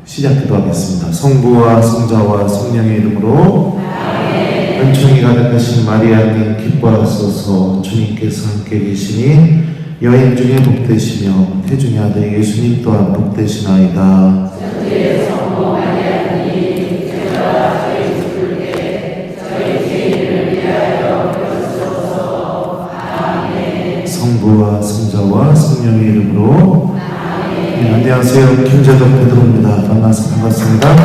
시작 기도하겠습니다. 성부와 성자와 성령의 이름으로 은총이 가득하신 마리아님 기뻐하소서. 주님께서 함께 계시니 여인 중에 복되시며 태중의 아들 예수님 또한 복되시나이다. 성부와 성자와 성령의 이름으로. 네, 안녕하세요. 김재덕 베드로입니다. 만나서 반갑습니다.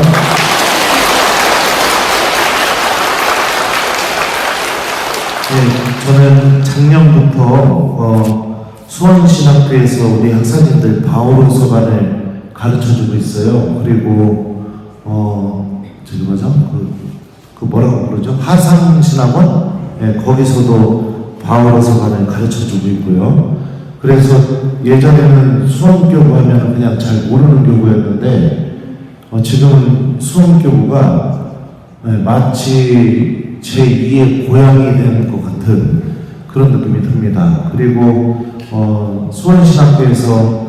네, 저는 작년부터 수원신학교에서 우리 학사님들 바오로서관을 가르쳐주고 있어요. 그리고 저기 뭐죠? 그 뭐라고 부르죠? 하상신학원? 네, 거기서도 바오로서관을 가르쳐주고 있고요. 그래서 예전에는 수원교구 하면 그냥 잘 모르는 교구였는데 지금은 수원교구가 마치 제2의 고향이 되는 것 같은 그런 느낌이 듭니다. 그리고 수원신학교에서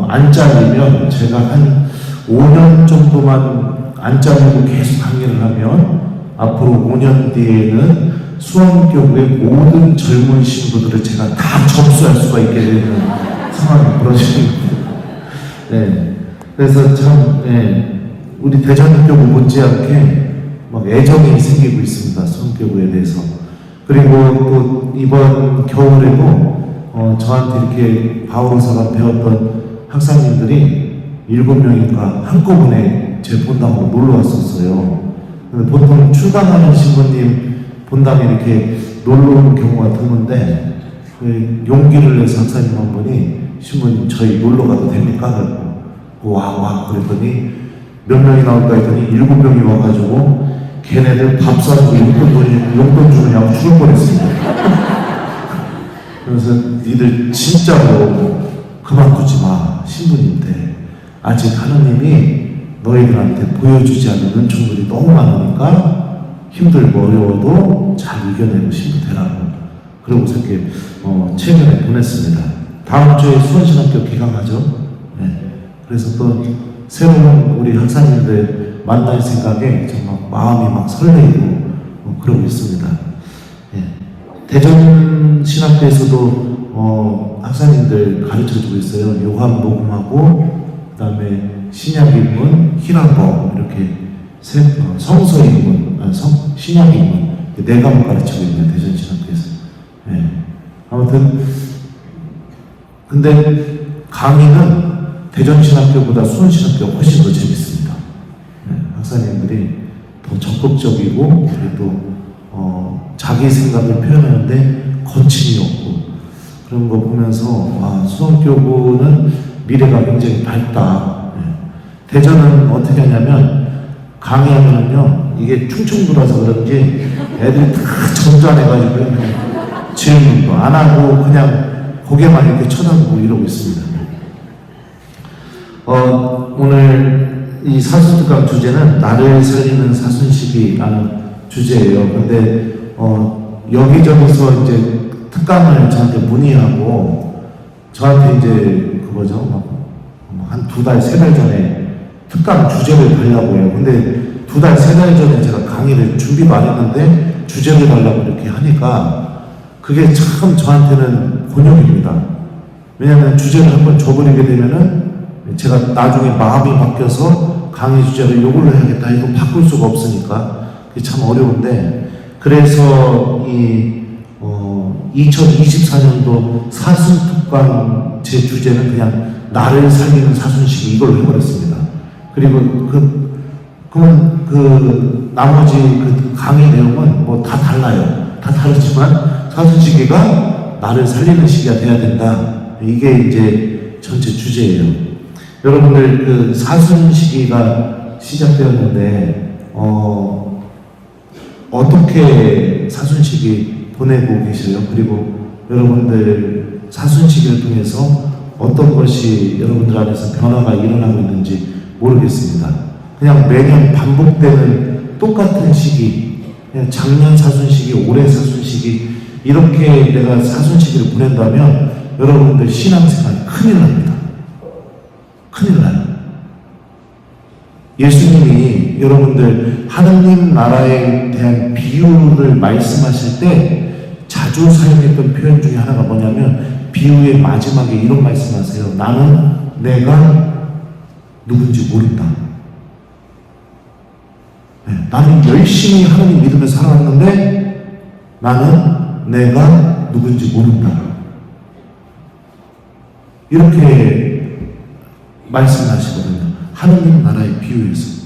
안 잘리면 제가 한 5년 정도만 안 잘리고 계속 강의를 하면 앞으로 5년 뒤에는 수원교구의 모든 젊은 신부들을 제가 다 접수할 수가 있게 되는 상황이 벌어집니다. 네. 그래서 참, 우리 대전교구 못지않게 막 애정이 생기고 있습니다. 수원교구에 대해서. 그리고 또 이번 겨울에도 저한테 이렇게 바오로서관 배웠던 학사님들이 7명인가 한꺼번에 제 본당으로 놀러 왔었어요. 근데 보통 출강하는 신부님 본당에 이렇게 놀러 오는 경우가 드문데 용기를 내서 학사님 한 분이 신부님 저희 놀러 가도 됩니까? 와 그랬더니 몇 명이 나올까 했더니 7명이 와가지고 걔네들 밥 사주고 용돈 주느냐고 죽을 뻔했습니다. 그래서 니들 진짜로 그만두지 마. 신부님들 아직 하나님이 너희들한테 보여주지 않은 은총들이 너무 많으니까 힘들고 어려워도 잘 이겨내고 신부 되라고. 그러고서 이렇게 최근에 보냈습니다. 다음 주에 수원신학교 개강하죠. 네. 그래서 또 새로운 우리 학사님들 만날 생각에 정말 마음이 막 설레이고 그러고 있습니다. 네. 대전신학교에서도 학사님들 가르쳐주고 있어요. 요한복음하고 그 다음에 신약인문, 희란법 이렇게 성서인문, 신약인문 네 과목 가르치고 있는 대전신학교에서. 네. 아무튼 근데 강의는 대전신학교보다 수원신학교가 훨씬 더 재밌습니다. 네. 학사님들이 더 적극적이고 그리고 자기 생각을 표현하는데 거침이 없고 그런 거 보면서 수원교구는 미래가 굉장히 밝다. 네. 대전은 어떻게 하냐면 강의하면은요, 이게 충청도라서 그런지 애들이 다 점잖해가지고 그냥 질문도 안 하고 그냥 고개만 이렇게 쳐다보고 이러고 있습니다. 오늘 이 사순특강 주제는 나를 살리는 사순식이라는 주제예요. 근데 여기저기서 이제 특강을 저한테 문의하고 저한테 이제 그거죠, 한 2달, 3달 전에 특강 주제를 달라고 해요. 근데 2달, 3달 전에 제가 강의를 준비도 안 했는데 주제를 달라고 이렇게 하니까 그게 참 저한테는 곤욕입니다. 왜냐하면 주제를 한번 줘버리게 되면은 제가 나중에 마음이 바뀌어서 강의 주제를 요걸로 해야겠다 해도 바꿀 수가 없으니까 그게 참 어려운데 그래서 이 2024년도 사순특강 제 주제는 그냥 나를 살리는 사순식이 이걸로 해버렸습니다. 그리고 그러면 그 나머지 그 강의 내용은 뭐 다 달라요. 다 다르지만 사순시기가 나를 살리는 시기가 돼야 된다. 이게 이제 전체 주제예요. 여러분들 그 사순시기가 시작되었는데 어떻게 사순시기 보내고 계세요? 그리고 여러분들 사순시기를 통해서 어떤 것이 여러분들 안에서 변화가 일어나고 있는지 모르겠습니다. 그냥 매년 반복되는 똑같은 시기, 그냥 작년 사순시기, 올해 사순시기 이렇게 내가 사순시기를 보낸다면 여러분들 신앙생활 큰일 납니다. 큰일 나요. 예수님이 여러분들 하느님 나라에 대한 비유를 말씀하실 때 자주 사용했던 표현 중에 하나가 뭐냐면 비유의 마지막에 이런 말씀하세요. 나는 내가 누군지 모른다. 네, 나는 열심히 하나님 믿으며 살아왔는데 나는 내가 누군지 모른다. 이렇게 말씀하시거든요. 하느님 나라의 비유에서.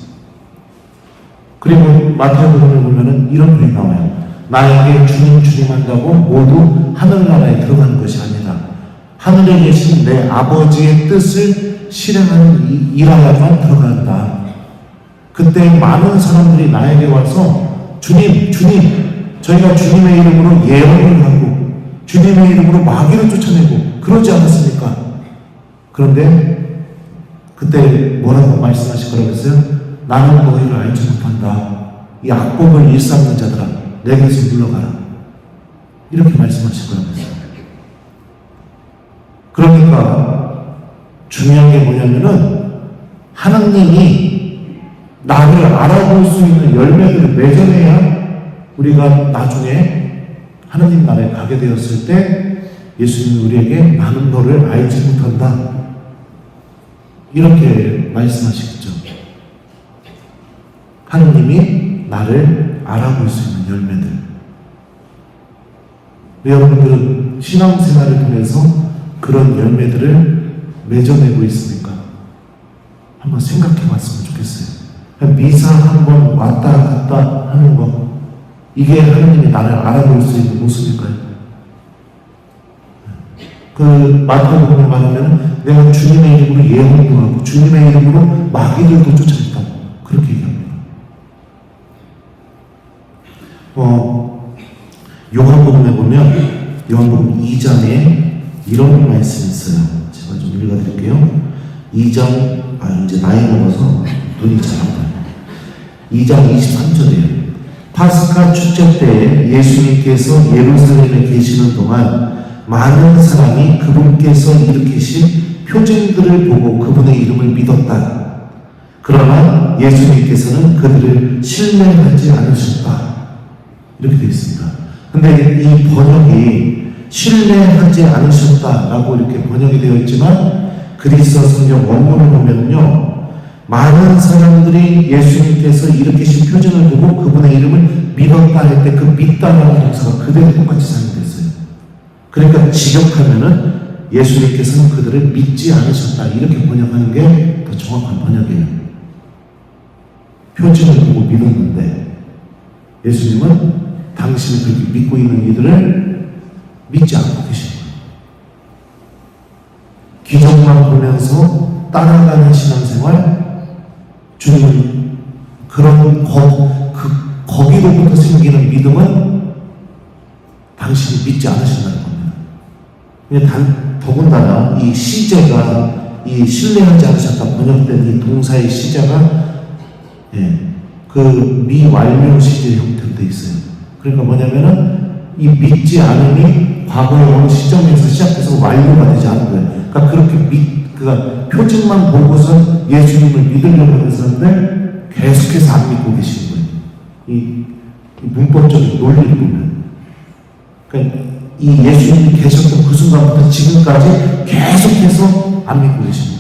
그리고 마태복음을 보면은 이런 표현이 나와요. 나에게 주님 주님 한다고 모두 하늘나라에 들어가는 것이 아니라 하늘에 계신 내 아버지의 뜻을 실행하는 일하야만 들어간다. 그때 많은 사람들이 나에게 와서 주님 저희가 주님의 이름으로 예언을 하고 주님의 이름으로 마귀를 쫓아내고 그러지 않았습니까? 그런데 그때 뭐라고 말씀하실 거라고했어요? 나는 너희를 알지 못한다. 이 악법을 일삼는 자들아 내게서 물러가라. 이렇게 말씀하실 거라고했어요. 그러니까 중요한 게 뭐냐면은 하나님이 나를 알아볼 수 있는 열매들을 맺어내야 우리가 나중에 하나님 나라에 가게 되었을 때 예수님이 우리에게 나는 너를 알지 못한다. 이렇게 말씀하시겠죠. 하느님이 나를 알아볼 수 있는 열매들. 여러분들은 신앙생활을 통해서 그런 열매들을 맺어내고 있습니까? 한번 생각해 봤으면 좋겠어요. 미사 한번 왔다 갔다 하는 거, 이게 하느님이 나를 알아볼 수 있는 모습일까요? 그 마태복음에 말하면 내가 주님의 이름으로 예언도 하고 주님의 이름으로 마귀들도 쫓아냈다고 그렇게 얘기합니다. 요한복음에 보면 요한복음 2장에 이런 말씀이 있어요. 제가 좀 읽어드릴게요. 2장 이제 나이 먹어서 눈이 잘 안 보여요. 2장 23절이에요. 파스카 축제 때에 예수님께서 예루살렘에 계시는 동안 많은 사람이 그분께서 일으키신 표징들을 보고 그분의 이름을 믿었다. 그러나 예수님께서는 그들을 신뢰하지 않으셨다. 이렇게 되어 있습니다. 근데 이 번역이 신뢰하지 않으셨다라고 이렇게 번역이 되어 있지만 그리스어 성경 원문을 보면요. 많은 사람들이 예수님께서 일으키신 표징을 보고 그분의 이름을 믿었다 할 때 그 믿다라는 동사가 그대로 똑같이 사용됐어요. 그러니까 직역하면은 예수님께서는 그들을 믿지 않으셨다. 이렇게 번역하는 게 더 정확한 번역이에요. 표징을 보고 믿었는데 예수님은 당신이 그렇게 믿고 있는 이들을 믿지 않고 계신 거예요. 기적만 보면서 따라가는 신앙생활, 주님은 그런 거기로부터 생기는 믿음은 당신이 믿지 않으신다는 겁니다. 더군다나 이 시제가 이 신뢰하지 않으셨다 번역된 이 동사의 시제가 그 미완료 시제 형태로 되어 있어요. 그러니까 뭐냐면은 이 믿지 않음이 과거의 어느 시점에서 시작해서 완료가 되지 않은 거예요. 그러니까 그러니까 표징만 보고서 예수님을 믿으려고 하는 사람들 계속해서 안 믿고 계시는 거예요. 이 문법적인 논리를 보면. 그러니까 이 예수님이 계셨던 그 순간부터 지금까지 계속해서 안 믿고 계신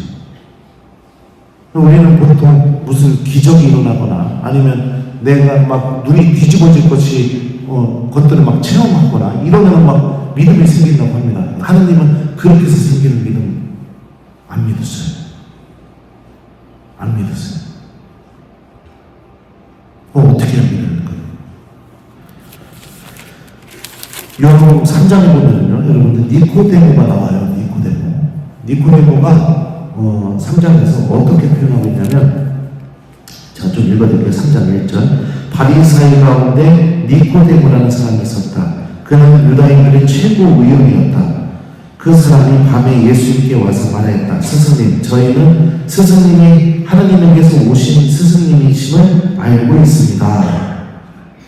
거예요. 우리는 보통 무슨 기적이 일어나거나 아니면 내가 막 눈이 뒤집어질 것들을 막 체험하거나 이러면 막 믿음이 생긴다고 합니다. 하느님은 그렇게 해서 생기는 믿음 안 믿었어요. 안 믿었어요. 어떻게 해야 믿을까요? 요한복음 3장에 보면요, 여러분들 니코데모가 나와요. 니코데모가 3장에서 어떻게 표현하고 있냐면, 자, 좀 읽어드릴게요. 3장 1절. 바리사이 가운데 니코데모라는 사람이 있었다. 그는 유다인들의 최고 의원이었다. 그 사람이 밤에 예수님께 와서 말하였다. 스승님, 저희는 스승님이 하나님에게서 오신 스승님이심을 알고 있습니다.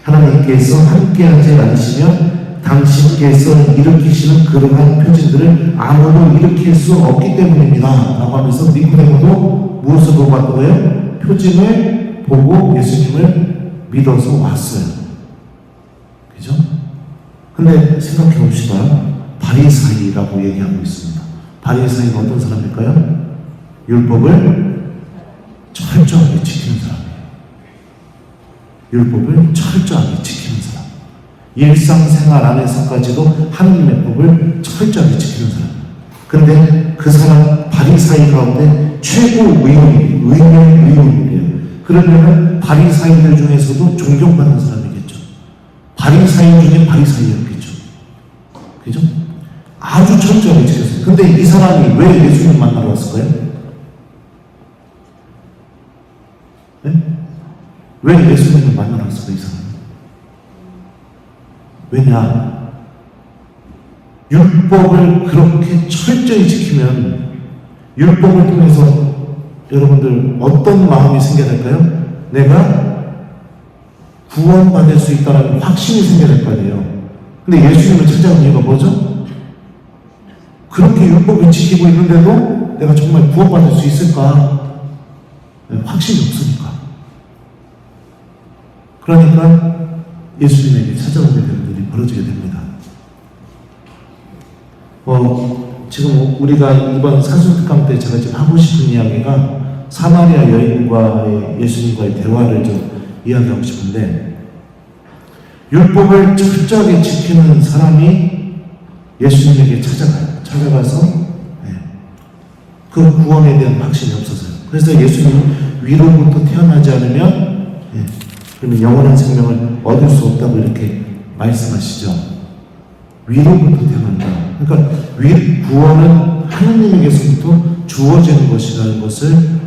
하나님께서 함께하지 않으시면 당신께서 일으키시는 그러한 표징들을 아무도 일으킬 수 없기 때문입니다. 라고 하면서 니코데모도 무엇을 보고 왔다고요? 표징을 보고 예수님을 믿어서 왔어요. 그죠? 근데 생각해 봅시다. 바리사이라고 얘기하고 있습니다. 바리사이는 어떤 사람일까요? 율법을 철저하게 지키는 사람이에요. 율법을 철저하게 지키는 사람. 일상생활 안에서까지도 하나님의 법을 철저하게 지키는 사람. 근데 그 사람 바리사이 가운데 최고 의인이에요. 그러면 바리사이들 중에서도 존경받는 사람이겠죠. 바리사이 중에 바리사이였겠죠. 그죠? 아주 철저하게 지켰어요. 근데 이 사람이 왜 예수님 만나러 왔을까요? 네? 왜 예수님을 만나러 왔을까요, 이 사람이? 왜냐? 율법을 그렇게 철저히 지키면 율법을 통해서 여러분들 어떤 마음이 생겨야 될까요? 내가 구원받을 수 있다는 확신이 생겨야 될 거 아니에요. 근데 예수님을 찾아온 이유가 뭐죠? 그렇게 율법을 지키고 있는데도 내가 정말 구원받을 수 있을까? 확신이 없으니까. 그러니까 예수님에게 찾아오게 되는 일이 벌어지게 됩니다. 지금 우리가 이번 산수특강 때 제가 지금 하고 싶은 이야기가 사마리아 여인과의 예수님과의 대화를 좀 이야기하고 싶은데, 율법을 철저하게 지키는 사람이 예수님에게 찾아가서 그 구원에 대한 확신이 없어서요. 그래서 예수님 위로부터 태어나지 않으면 그러면 영원한 생명을 얻을 수 없다고 이렇게 말씀하시죠. 위로부터 태어난다. 그러니까 구원은 하나님에게서부터 주어지는 것이라는 것을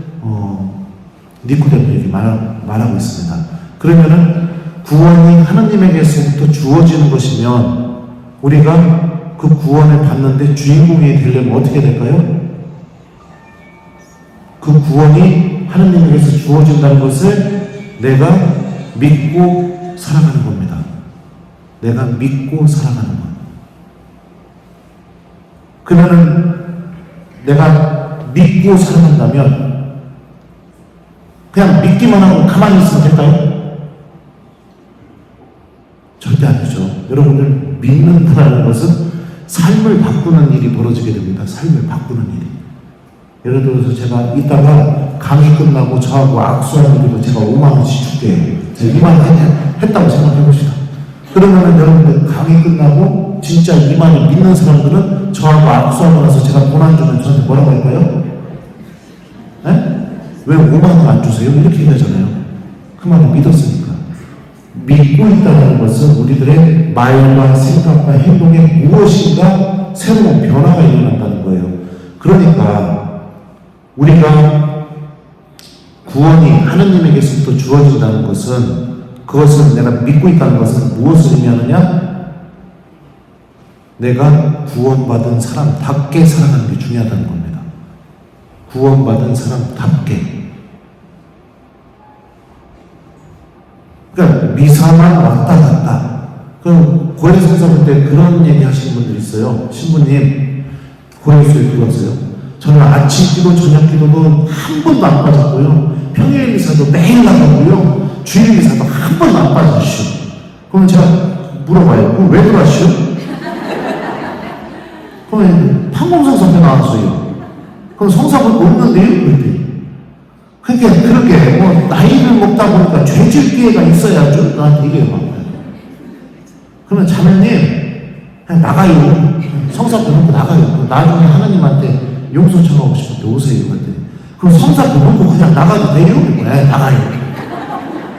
니코데모에게 말하고 있습니다. 그러면은 구원이 하나님에게서부터 주어지는 것이면 우리가 그 구원을 받는데 주인공이 되려면 어떻게 될까요? 그 구원이 하나님에게서 주어진다는 것을 내가 믿고 살아가는 겁니다. 내가 믿고 살아가는 것. 그러면은 내가 믿고 살아간다면 그냥 믿기만 하고 가만히 있으면 될까요? 절대 아니죠. 여러분들 믿는다는 것은 삶을 바꾸는 일이 벌어지게 됩니다. 삶을 바꾸는 일이. 예를 들어서 제가 이따가 강의 끝나고 저하고 악수하는 일로 제가 5만원씩 줄게요. 제가 2만 했다고 생각해 봅시다. 그러면은 여러분들 강의 끝나고 진짜 2만을 믿는 사람들은 저하고 악수하고 나서 제가 돈 안 주면 저한테 뭐라고 할까요? 네? 왜 5만원 안 주세요? 이렇게 얘기하잖아요. 그 말을 믿었으니까. 믿고 있다는 것은 우리들의 말과 생각과 행동에 무엇인가 새로운 변화가 일어난다는 거예요. 그러니까 우리가 구원이 하나님에게서부터 주어진다는 것은, 그것은 내가 믿고 있다는 것은 무엇을 의미하느냐? 내가 구원받은 사람답게 살아가는 게 중요하다는 겁니다. 구원받은 사람답게. 그러니까 미사만 왔다 갔다. 그럼 고해성사 볼 때 그런 얘기 하시는 분들 있어요. 신부님, 고해수에 들어왔어요. 저는 아침 기도, 저녁 기도도 한 번도 안 빠졌고요. 평일 미사도 매일 나가고요. 주일 미사도 한 번도 안 빠졌슈. 그러면 제가 물어봐요. 그럼 왜 들어왔슈? 그러면 판공성사에 나왔어요. 그럼 성사가 없는데요? 그랬더니. 그러니까 그렇게 나이를 먹다 보니까 죄질 기회가 있어야죠. 나한테 얘기해요. 그러면 자매님 그냥 나가요. 성사표 놓고 나가요. 나중에 하나님한테 용서 청하고 싶을 때 오세요. 그랬더니 그럼 성사표 놓고 그냥 나가도 돼요? 네, 나가요.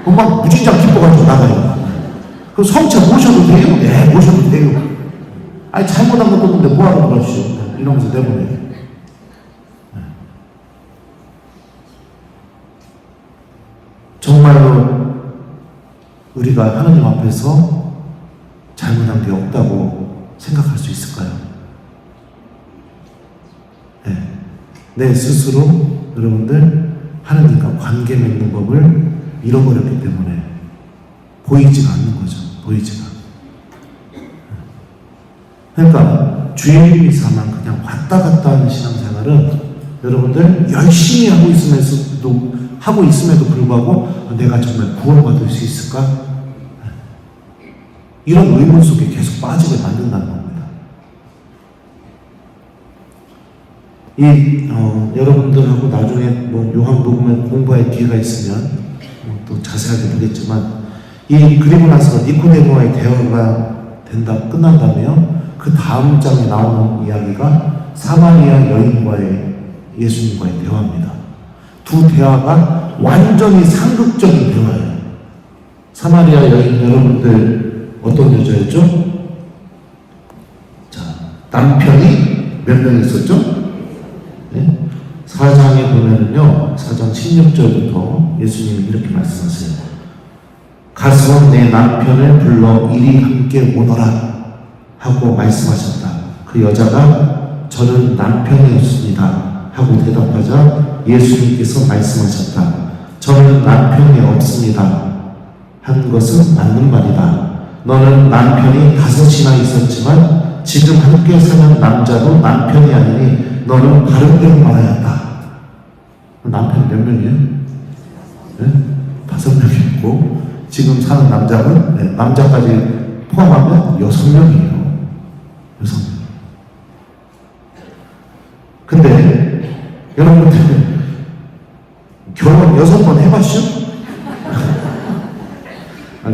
그럼 막 무진장 기뻐가지고 나가요. 그럼 성체 모셔도 돼요? 네, 모셔도 돼요. 아니 잘못한 것도 없는데 뭐하러 그러시오? 이러면서 내보내요. 정말로 우리가 하나님 앞에서 잘못한 게 없다고 생각할 수 있을까요? 네. 내 스스로 여러분들 하나님과 관계 맺는 법을 잃어버렸기 때문에 보이지가 않는 거죠. 보이지가. 그러니까 주일 미사만 그냥 왔다 갔다 하는 신앙생활은 여러분들 열심히 하고 있으면서도 하고 있음에도 불구하고 내가 정말 구원받을 수 있을까? 이런 의문 속에 계속 빠지게 만든다는 겁니다. 여러분들하고 나중에 요한복음을 공부할 기회가 있으면 또 자세하게 보겠지만, 그리고 나서 니코데모와의 대화가 끝난다면 그 다음 장에 나오는 이야기가 사마리아 여인과의 예수님과의 대화입니다. 두 대화가 완전히 상극적인 대화예요. 사마리아 여인, 여러분들 어떤 여자였죠? 자, 남편이 몇 명 있었죠? 네? 4장에 보면은요, 4장 16절부터 예수님이 이렇게 말씀하세요. 가서 내 남편을 불러 이리 함께 오너라 하고 말씀하셨다. 그 여자가 저는 남편이 없습니다 하고 대답하자 예수님께서 말씀하셨다. 저는 남편이 없습니다 한 것은 맞는 말이다. 너는 남편이 5이나 있었지만 지금 함께 사는 남자도 남편이 아니니 너는 바른 대로 말하였다. 남편이 몇 명이에요? 네? 5명이 있고 지금 사는 남자는 남자까지 포함하면 6명이에요. 6명. 근데 여러분들 결혼 6번 해봤죠?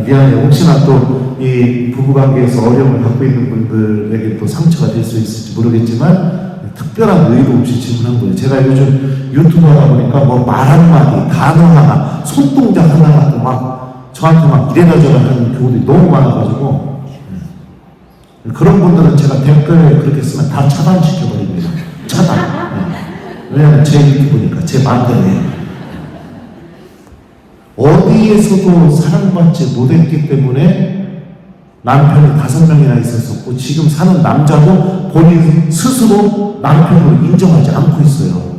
미안해요. 혹시나 또 이 부부관계에서 어려움을 갖고 있는 분들에게 또 상처가 될 수 있을지 모르겠지만 특별한 의도 없이 질문한 거예요. 제가 요즘 유튜브 하다 보니까 말 한마디, 단어 하나, 손동작 하나가 막 저한테 막 이래라 저래라 하는 경우들이 너무 많아가지고 그런 분들은 제가 댓글에 그렇게 쓰면 다 차단시켜버립니다. 차단. 왜냐하면 제 유튜브니까 제 마음대로 해요. 어디에서도 사랑받지 못했기 때문에 남편이 5명이나 있었었고 지금 사는 남자도 본인 스스로 남편으로 인정하지 않고 있어요.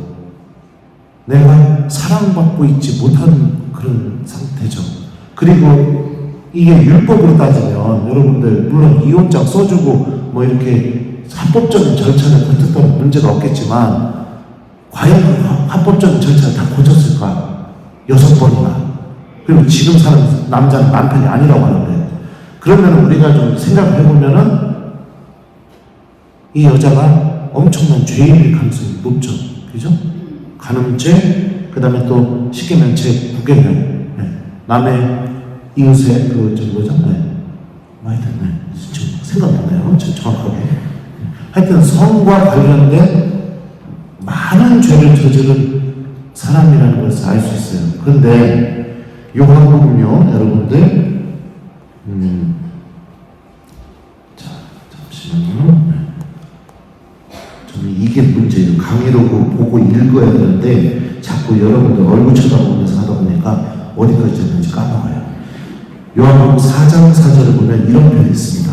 내가 사랑받고 있지 못한 그런 상태죠. 그리고 이게 율법으로 따지면 여러분들 물론 이혼장 써주고 이렇게 합법적인 절차를 거쳤다면 문제가 없겠지만 과연 그 합법적인 절차를 다 거쳤을까? 6번이나. 그리고 지금 사는 남자는 남편이 아니라고 하는데 그러면 우리가 좀 생각을 해보면은 이 여자가 엄청난 죄인일 가능성이 높죠. 그죠? 간음죄, 그 다음에 또 쉽게 말하면 제9계명, 남의 이웃의 많이 됐네. 지금 생각나네요. 정확하게. 하여튼 성과 관련된 많은 죄를 저지른 사람이라는 것을 알 수 있어요. 그런데 요한복음요, 여러분들, 자, 잠시만요. 저는 이게 문제예요. 강의로 보고 읽어야 되는데 자꾸 여러분들 얼굴 쳐다보면서 하다 보니까 어디까지 됐는지 까먹어요. 요한복음 4장 4절을 보면 이런 표현이 있습니다.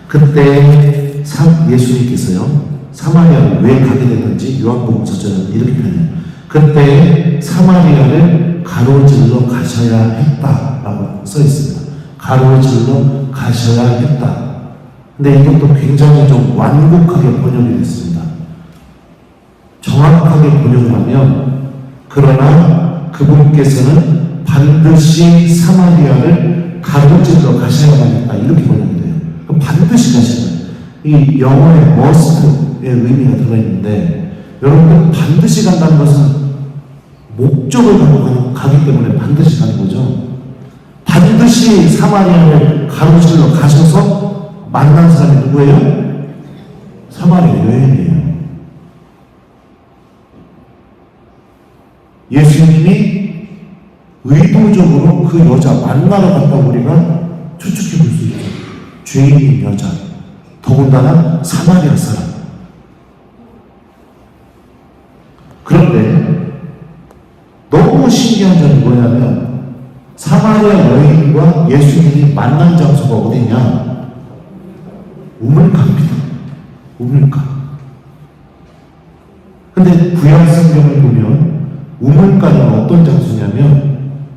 그때 예수님께서요, 사마리아를 왜 가게 됐는지 요한복음 4절은 이렇게 표현해요. 그때 사마리아를 가로질러 가셔야 했다라고 써 있습니다. 가로질러 가셔야 했다. 근데 이것도 굉장히 좀 완곡하게 번역이 됐습니다. 정확하게 번역하면 그러나 그분께서는 반드시 사마리아를 가로질러 가셔야만 했다. 이렇게 번역이 돼요. 그럼 반드시 가셔야 돼요. 이 영어의 must의 의미가 들어있는데 여러분들 반드시 간다는 것은 목적을 갖고 가기 때문에 반드시 가는 거죠. 반드시 사마리아를 가로질러 가셔서 만난 사람이 누구예요? 사마리아 여인이에요. 예수님이 의도적으로 그 여자 만나러 갔다고 우리가 추측해 볼 수 있죠. 죄인인 여자, 더군다나 사마리아 사람. 그런데 너무 신기한 점이 뭐냐면 사마리아 여인과 예수님이 만난 장소가 어디냐? 우물가입니다. 우물가. 근데 구약 성경을 보면 우물가는 어떤 장소냐면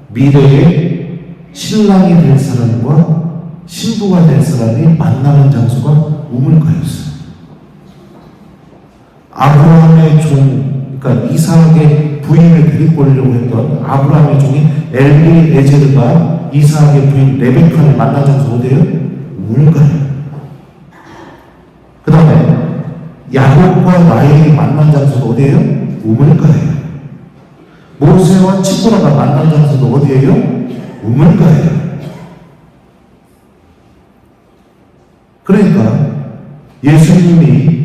미래의 신랑이 될 사람과 신부가 될 사람이 만나는 장소가 우물가였어요. 아브라함의 종, 그러니까 이삭의 부인을 데리고 오려고 했던 아브라함의 종인 엘리에제르가 이삭의 부인 레베카를 만난 장소 어디예요? 우물가예요. 그 다음에 야곱과 라헬이 만난 장소도 어디예요? 우물가예요. 모세와 치포라가 만난 장소도 어디예요? 우물가예요. 그러니까 예수님이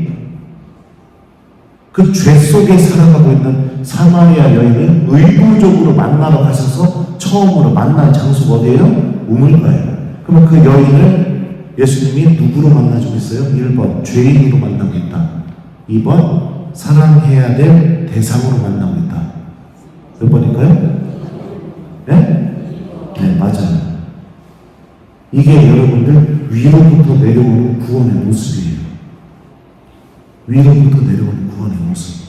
그 죄 속에 살아가고 있는 사마리아 여인을 의도적으로 만나러 가셔서 처음으로 만난 장소가 어디예요? 우물가예요. 그러면 그 여인을 예수님이 누구로 만나주고 있어요? 1번 죄인으로 만나고 있다. 2번 사랑해야 될 대상으로 만나고 있다. 몇 번일까요? 네? 네, 맞아요. 이게 여러분들 위로부터 내려오는 구원의 모습이에요. 위로부터 내려오는 구원의 모습.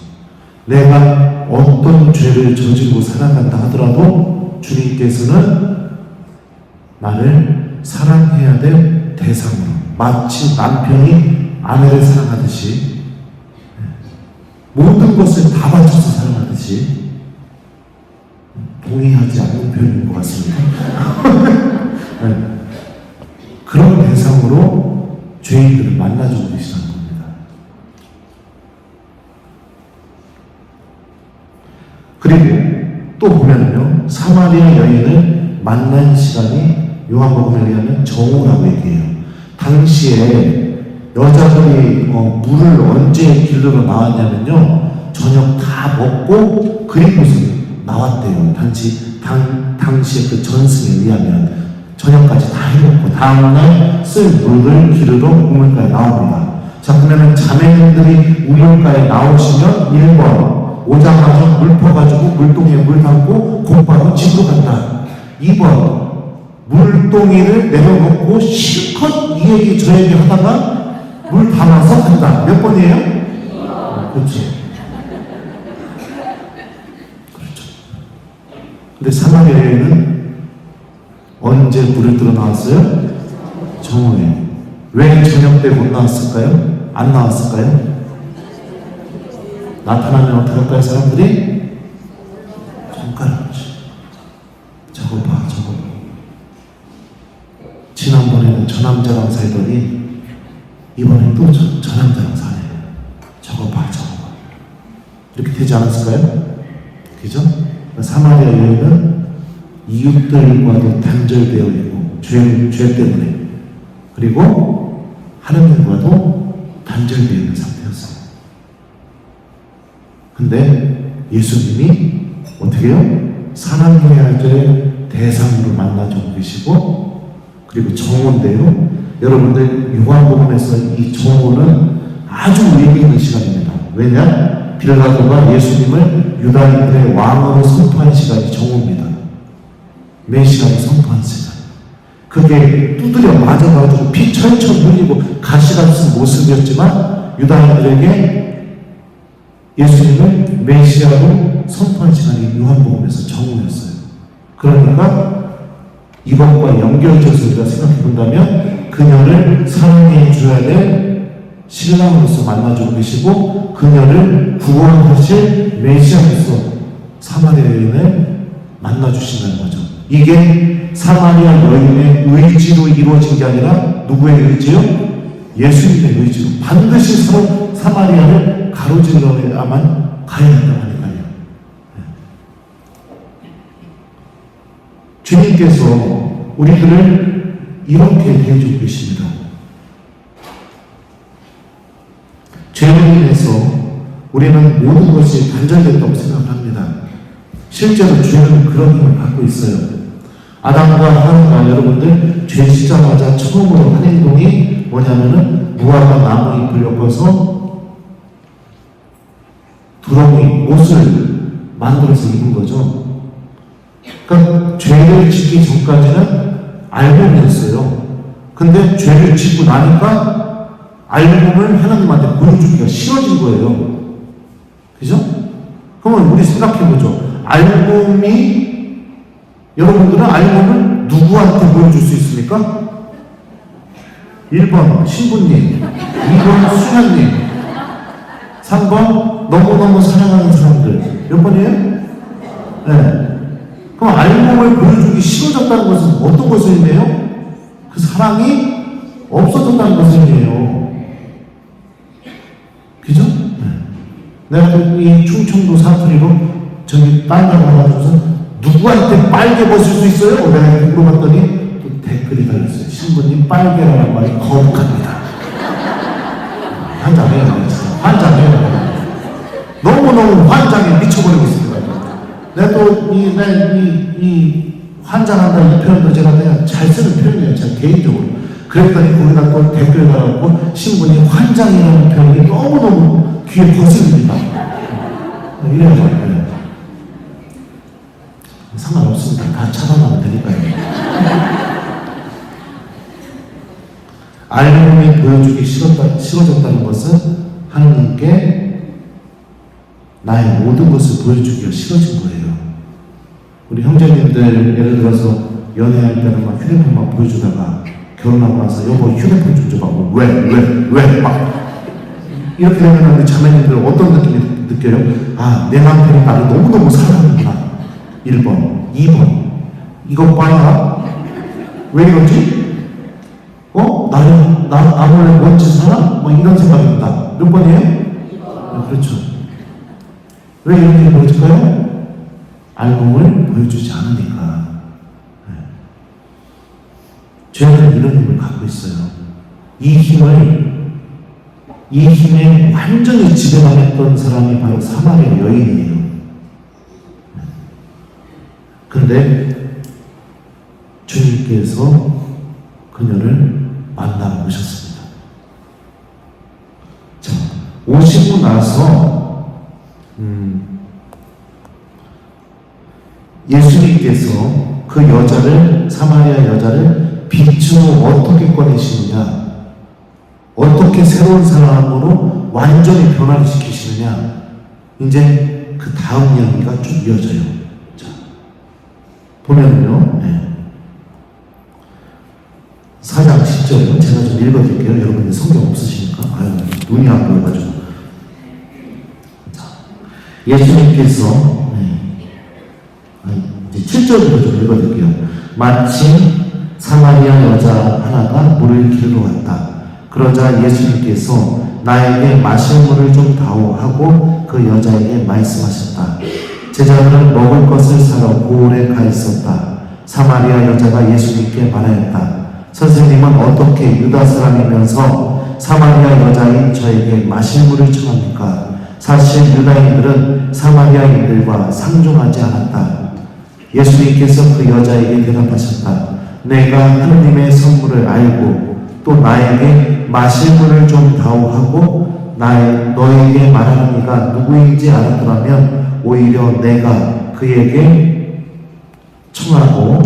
내가 어떤 죄를 저지르고 살아간다 하더라도 주님께서는 나를 사랑해야 될 대상으로, 마치 남편이 아내를 사랑하듯이 모든 것을 다 바쳐서 사랑하듯이, 동의하지 않는 표현인 것 같습니다. 네. 그런 대상으로 죄인들을 만나주고 계시다는 겁니다. 그리고 또 보면요, 사마리아 여인을 만난 시간이 요한복음에 의하면 정오라고 얘기해요. 당시에 여자들이 물을 언제 길르러 나왔냐면요, 저녁 다 먹고 그리고서 나왔대요. 당시의 그 전승에 의하면 저녁까지 다 해먹고 다음날 쓸 물을 기르러 우물가에 나옵니다. 자, 그러면 자매님들이 우물가에 나오시면 1번 오자마자 물 퍼가지고 물동이에 물 담고 곧바로 집으로 간다. 2번 물동이를 내려놓고 실컷 이 얘기 저 얘기 하다가 물 담아서 간다. 몇 번이에요? 그렇죠. 그렇죠. 근데 사마리아에는 언제 물을 들어 나왔어요? 정오에. 왜 저녁 때 못 나왔을까요? 안 나왔을까요? 나타나면 어떡할까요, 사람들이? 손가락질. 저거 봐, 저거. 지난번에는 저 남자랑 살더니 이번엔 또 저 남자랑 사네. 저거 봐, 저거 봐. 이렇게 되지 않았을까요? 그죠? 사마리아 여인은 이웃들과도 단절되어 있고 죄 때문에, 그리고 하나님과도 단절되어 있는 상태였어요. 근데 예수님이 어떻게 해요? 사랑해야 될 대상으로 만나주고 계시고, 그리고 정오인데요, 여러분들 요한복음에서 이 정오는 아주 의미 있는 시간입니다. 왜냐? 빌라도가 예수님을 유다인들의 왕으로 선포한 시간이 정오입니다. 메시아를 선포한 시간. 그게 두드려 맞아가지고 피 철철 흘리고 가시같은 모습이었지만 유다인들에게 예수님을 메시아로 선포한 시간이 요한복음에서 정오였어요. 그러니까 이것과 연결돼서 우리가 생각해 본다면 그녀를 사랑해 줘야 될 신랑으로서 만나주고 계시고, 그녀를 구원하실 메시아로서 사마리아 여인을 만나주신다는 거죠. 이게 사마리아 여인의 의지로 이루어진 게 아니라 누구의 의지요? 예수님의 의지로. 반드시 사마리아를 가로질러야만 가야 한다고 하니까요. 주님께서 우리들을 이렇게 대해주고 계십니다. 죄로 인해서 우리는 모든 것이 단절됐다고 생각합니다. 실제로 죄는 그런 힘을 갖고 있어요. 아담과 하와가 여러분들 죄 짓자마자 처음으로 한 행동이 뭐냐면은 무화과 나무 잎을 엮어서 두렁이 옷을 만들어서 입은 거죠. 그러니까 죄를 짓기 전까지는 알몸이었어요. 근데 죄를 짓고 나니까 알몸을 하나님한테 보여주기가 싫어진 거예요. 그죠? 그러면 우리 생각해보죠. 알몸이, 여러분들은 알몸을 누구한테 보여줄 수 있습니까? 1번 신부님, 2번 수녀님, 3번 너무너무 사랑하는 사람들. 몇 번이에요? 네. 그럼 알몸을 보여주기 싫어졌다는 것은 어떤 것을 의미해요? 그 사랑이 없어졌다는 것을 의미해요. 그죠? 네. 내가 또 이 충청도 사투리로 저기 딴다고 해가지고서 누구한테 빨개 벗을 수 있어요? 내가 이렇게 물어봤더니 또 댓글이 달렸어요. 신부님 빨개라는 말이 거북합니다. 환장해요. 진짜 환장해요. 너무너무 환장에 미쳐버리고 있습니다. 내가 또 이 환장한다 이 표현도 제가 그냥 잘 쓰는 표현이에요. 제가 개인적으로. 그랬더니 거기다 또 댓글 달았고 신부님 환장이라는 표현이 너무너무 귀에 거슬립니다. 이래요. 상관없습니다. 다 차단하면 되니까요. 알몸이 보여주기 싫어졌다는 것은 하나님께 나의 모든 것을 보여주기가 싫어진 거예요. 우리 형제님들 예를 들어서 연애할 때는 막 휴대폰만 보여주다가 결혼하고 나서 여보 휴대폰 좀 줘봐. 왜? 막 이렇게 되면 우리 자매님들 어떤 느낌이 느껴요? 아, 내 남편이 나를 너무너무 사랑하는구나. 1번, 2번. 이것 봐야 왜 이러지? 나 원래 뭔 짓을 하나? 뭐 이런 생각이 든다. 몇 번이에요? 2번. 그렇죠. 왜 이렇게 보여줄까요? 알몸을 보여주지 않으니까. 네. 죄는 이런 힘을 갖고 있어요. 이 힘에 완전히 지배당했던 사람이 바로 사마리아 여인이에요. 그런데 주님께서 그녀를 만나러 오셨습니다. 자, 오시고 나서 예수님께서 그 여자를, 사마리아 여자를 빛으로 어떻게 꺼내시느냐, 어떻게 새로운 사람으로 완전히 변화를 시키시느냐, 이제 그 다음 이야기가 쭉 이어져요. 자, 보면요, 4장 10절은 제가 좀 읽어드릴게요. 여러분들 성경 없으시니까. 눈이 안 보여가지고. 자, 예수님께서 이제 7절부터 좀 읽어드릴게요. 마침 사마리아 여자 하나가 물을 기르러 왔다. 그러자 예수님께서 나에게 마실 물을 좀 다오 하고 그 여자에게 말씀하셨다. 제자들은 먹을 것을 사러 고을에 가 있었다. 사마리아 여자가 예수님께 말하였다. 선생님은 어떻게 유다 사람이면서 사마리아 여자인 저에게 마실 물을 청합니까? 사실 유다인들은 사마리아인들과 상종하지 않았다. 예수님께서 그 여자에게 대답하셨다. 내가 하느님의 선물을 알고 또 나에게 마실 물을 좀 다오 하고 너에게 말하는 이가 누구인지 알았더라면 오히려 내가 그에게 청하고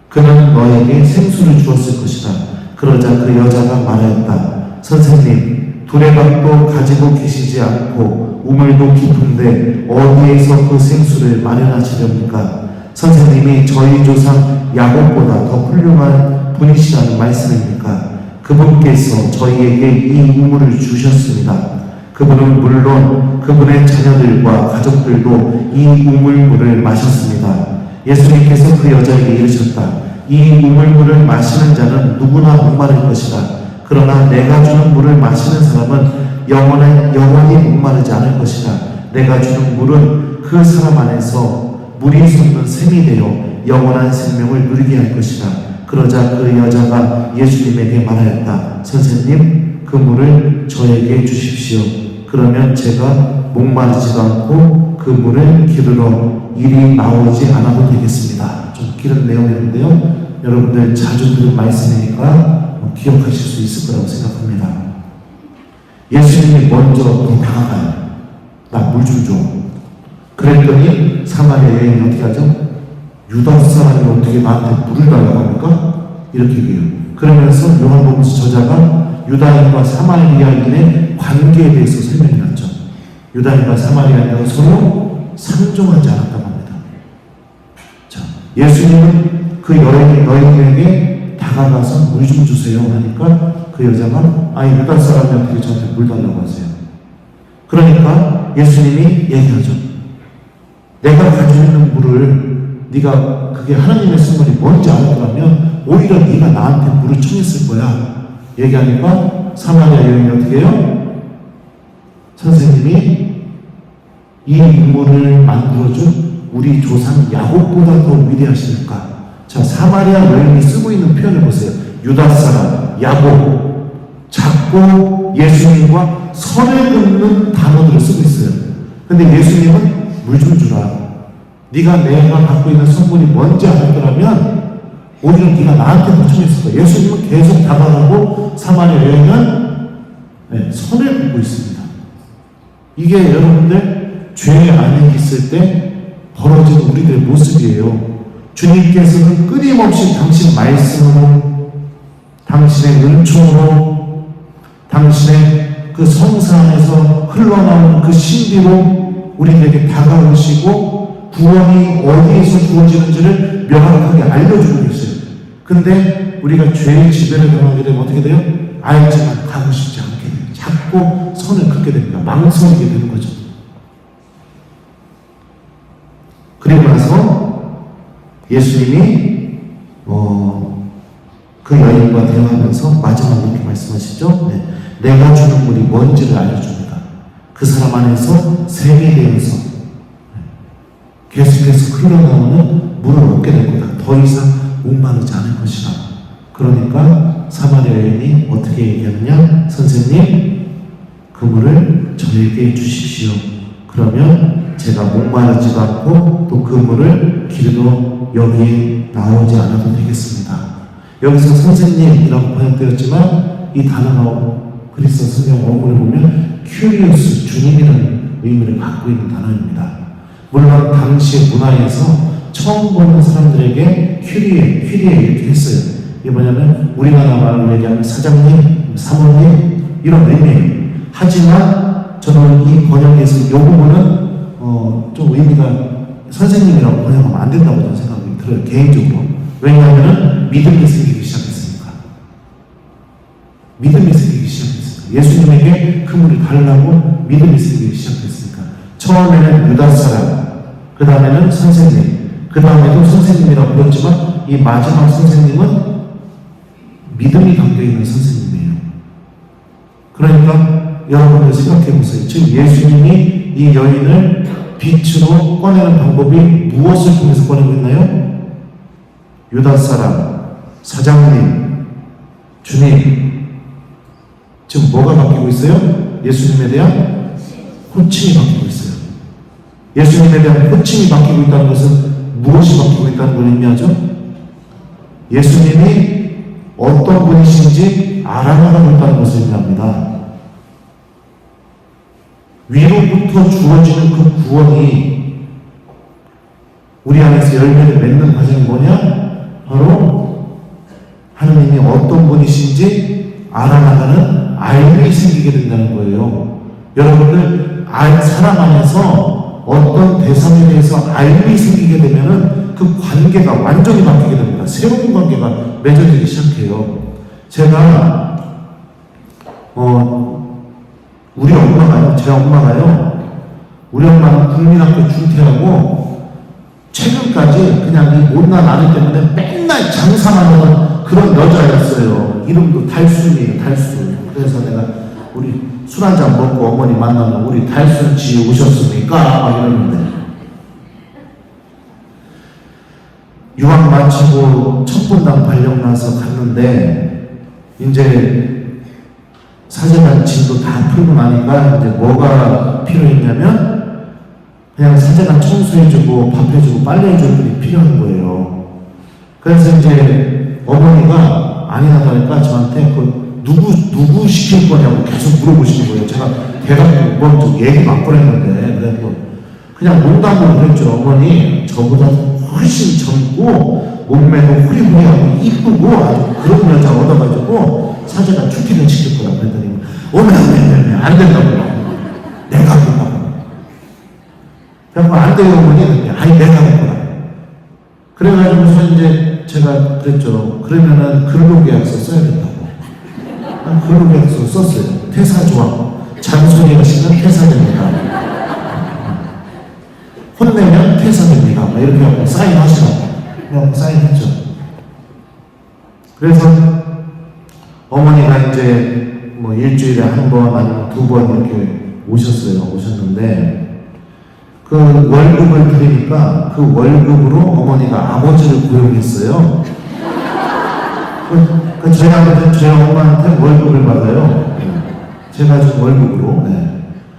그는 너에게 생수를 주었을 것이다. 그러자 그 여자가 말하였다. 선생님, 두레박도 가지고 계시지 않고 우물도 깊은데 어디에서 그 생수를 마련하시렵니까? 선생님이 저희 조상 야곱보다 더 훌륭한 분이시라는 말씀입니까? 그분께서 저희에게 이 우물을 주셨습니다. 그분은 물론 그분의 자녀들과 가족들도 이 우물물을 마셨습니다. 예수님께서 그 여자에게 이르셨다. 이 우물물을 마시는 자는 누구나 목마를 것이다. 그러나 내가 주는 물을 마시는 사람은 영원히 목마르지 않을 것이다. 내가 주는 물은 그 사람 안에서 물이 솟는 샘이 되어 영원한 생명을 누리게 할 것이다. 그러자 그 여자가 예수님에게 말하였다. 선생님, 그 물을 저에게 주십시오. 그러면 제가 목마르지도 않고 그 물을 기르러 일이 나오지 않아도 되겠습니다. 좀 길은 내용인데요. 여러분들 자주 들은 말씀이니까 기억하실 수 있을 거라고 생각합니다. 예수님이 먼저 더 다가가요. 나 물 좀 줘. 그랬더니 사마리아 여인이 어떻게 하죠? 유다 사람이 어떻게 나한테 물을 달라고 합니까? 이렇게 얘기해요. 그러면서 요한복음서 저자가 유다인과 사마리아인의 관계에 대해서 설명이 났죠. 유다인과 사마리아인은 서로 상종하지 않았다고 합니다. 자, 예수님은 그 여인에게 다가가서 물 좀 주세요 하니까 그 여자가 유다 사람이 어떻게 저한테 물 달라고 하세요. 그러니까 예수님이 얘기하죠. 내가 가지고 있는 물을 네가 그게 하나님의 선물이 뭔지 알았더라면 오히려 네가 나한테 물을 청했을 거야. 얘기하니까 사마리아 여인이 어떻게 해요? 선생님이 이 인물을 만들어준 우리 조상 야곱보다 더 위대하실까? 자, 사마리아 여인이 쓰고 있는 표현을 보세요. 유다 사람, 야곱, 작고 예수님과 선을 긋는 단어들을 쓰고 있어요. 근데 예수님은 물 좀 주라. 네가 내가 갖고 있는 선물이 뭔지 알았더라면 오히려 네가 나한테 더 청했을 거야. 예수님은 계속 다가가고 사마리아 여인은 선을 긋고 있습니다. 이게 여러분들 죄 안에 있을 때 벌어지는 우리들의 모습이에요. 주님께서는 끊임없이 당신 말씀으로, 당신의 은총으로, 당신의 그 성사 안에서 흘러나오는 그 신비로 우리에게 다가오시고 구원이 어디에서 주어지는지를 명확하게 알려주고 계세요. 근데 우리가 죄의 지배를 당하게 되면 어떻게 돼요? 알지만 가고 싶지 않게 돼요. 자꾸 선을 긋게 됩니다. 망설이게 되는 거죠. 그리고 나서 예수님이 그 여인과 대화하면서 마지막 이렇게 말씀하시죠. 내가 주는 물이 뭔지를 알려줍니다. 그 사람 안에서 샘이 되어서 계속해서 흘러나오는 물을 얻게 될 거다. 더 이상 목마르지 않을 것이다. 그러니까 사마리아 여인이 어떻게 얘기하느냐? 선생님, 그 물을 저에게 주십시오. 그러면 제가 목마르지도 않고 또 그 물을 기르도 여기에 나오지 않아도 되겠습니다. 여기서 선생님이라고 번역되었지만 이 단어가 그리스어 성경 원문을 보면 큐리우스, 주님이라는 의미를 갖고 있는 단어입니다. 물론 당시 문화에서 처음 보는 사람들에게 큐리에 이렇게 했어요. 이게 뭐냐면 우리나라 말로 얘기하면 사장님, 사모님 이런 의미예요. 하지만 저는 이 번역에서 이 부분은 좀 의미가 선생님이라고 번역하면 안 된다고 저는 생각이 들어요. 개인적으로. 왜냐하면 믿음이 생기기 시작했으니까. 믿음이 생기기 시작했으니까. 예수님에게 그 물을 달라고 믿음이 생기기 시작했으니까. 처음에는 유다 사람, 그 다음에는 선생님, 그 다음에도 선생님이라고 불렀지만 이 마지막 선생님은 믿음이 담겨있는 선생님이에요. 그러니까 여러분들 생각해 보세요. 지금 예수님이 이 여인을 빛으로 꺼내는 방법이 무엇을 통해서 꺼내고 있나요? 유다 사람, 사장님, 주님. 지금 뭐가 바뀌고 있어요? 예수님에 대한 호칭이 바뀌고 있어요. 예수님에 대한 호칭이 바뀌고 있다는 것은 무엇이 바뀌고 있다는 걸 의미하죠? 예수님이 어떤 분이신지 알아나가고 있다는 것을 의미합니다. 위로부터 주어지는 그 구원이 우리 안에서 열매를 맺는 과정이 뭐냐? 바로 하나님이 어떤 분이신지 알아나가는 알미 생기게 된다는 거예요. 여러분들 사람 안에서 어떤 대상에 대해서 알미 생기게 되면은 그 관계가 완전히 바뀌게 됩니다. 새로운 관계가 맺어지기 시작해요. 제가 우리 엄마는 국민학교 중퇴하고 최근까지 그냥 이 못난 아들 때문에 맨날 장사만 하는 그런 여자였어요. 이름도 달순이에요, 달순. 그래서 내가 우리 술 한잔 먹고 어머니 만나면 우리 달순지 오셨습니까? 막 이러는데. 유학 마치고 첫 분당 발령 나서 갔는데 이제 사제단 진도 다 풀고 나니까 이제 뭐가 필요했냐면 그냥 사제단 청소해주고 밥해주고 빨래해줄 분이 필요한 거예요. 그래서 이제 어머니가 아니나 다를까 저한테 누구 시킬 거냐고 계속 물어보시는 거예요. 제가 대답 먼저 얘기 막 꺼냈는데 그래서 그냥 농담으로 그랬죠. 어머니 저보다 훨씬 젊고 몸매도 후리후리하고 이쁘고 아주 그런 여자 얻어가지고 사제가 출퇴근 시킬 거라고 그랬더니 안 된다고. 내가 한다고. 그래서 안 돼요 어머니. 아니 내가 할 거라. 그래가지고서 이제 제가 그랬죠. 그러면은 근로계약서 써야 된다고. 근로계약서 썼어요. 퇴사조항. 잔소리 하시면 퇴사됩니다. 혼내면 퇴사됩니다. 막 이렇게 하고 사인하시라고. 그냥 사인했죠. 그래서 어머니가 이제 뭐 일주일에 한 번 아니면 두 번 이렇게 오셨는데 그 월급을 드리니까 그 월급으로 어머니가 아버지를 고용했어요. 저희 엄마한테 월급을 받아요. 제가 준 월급으로. 네.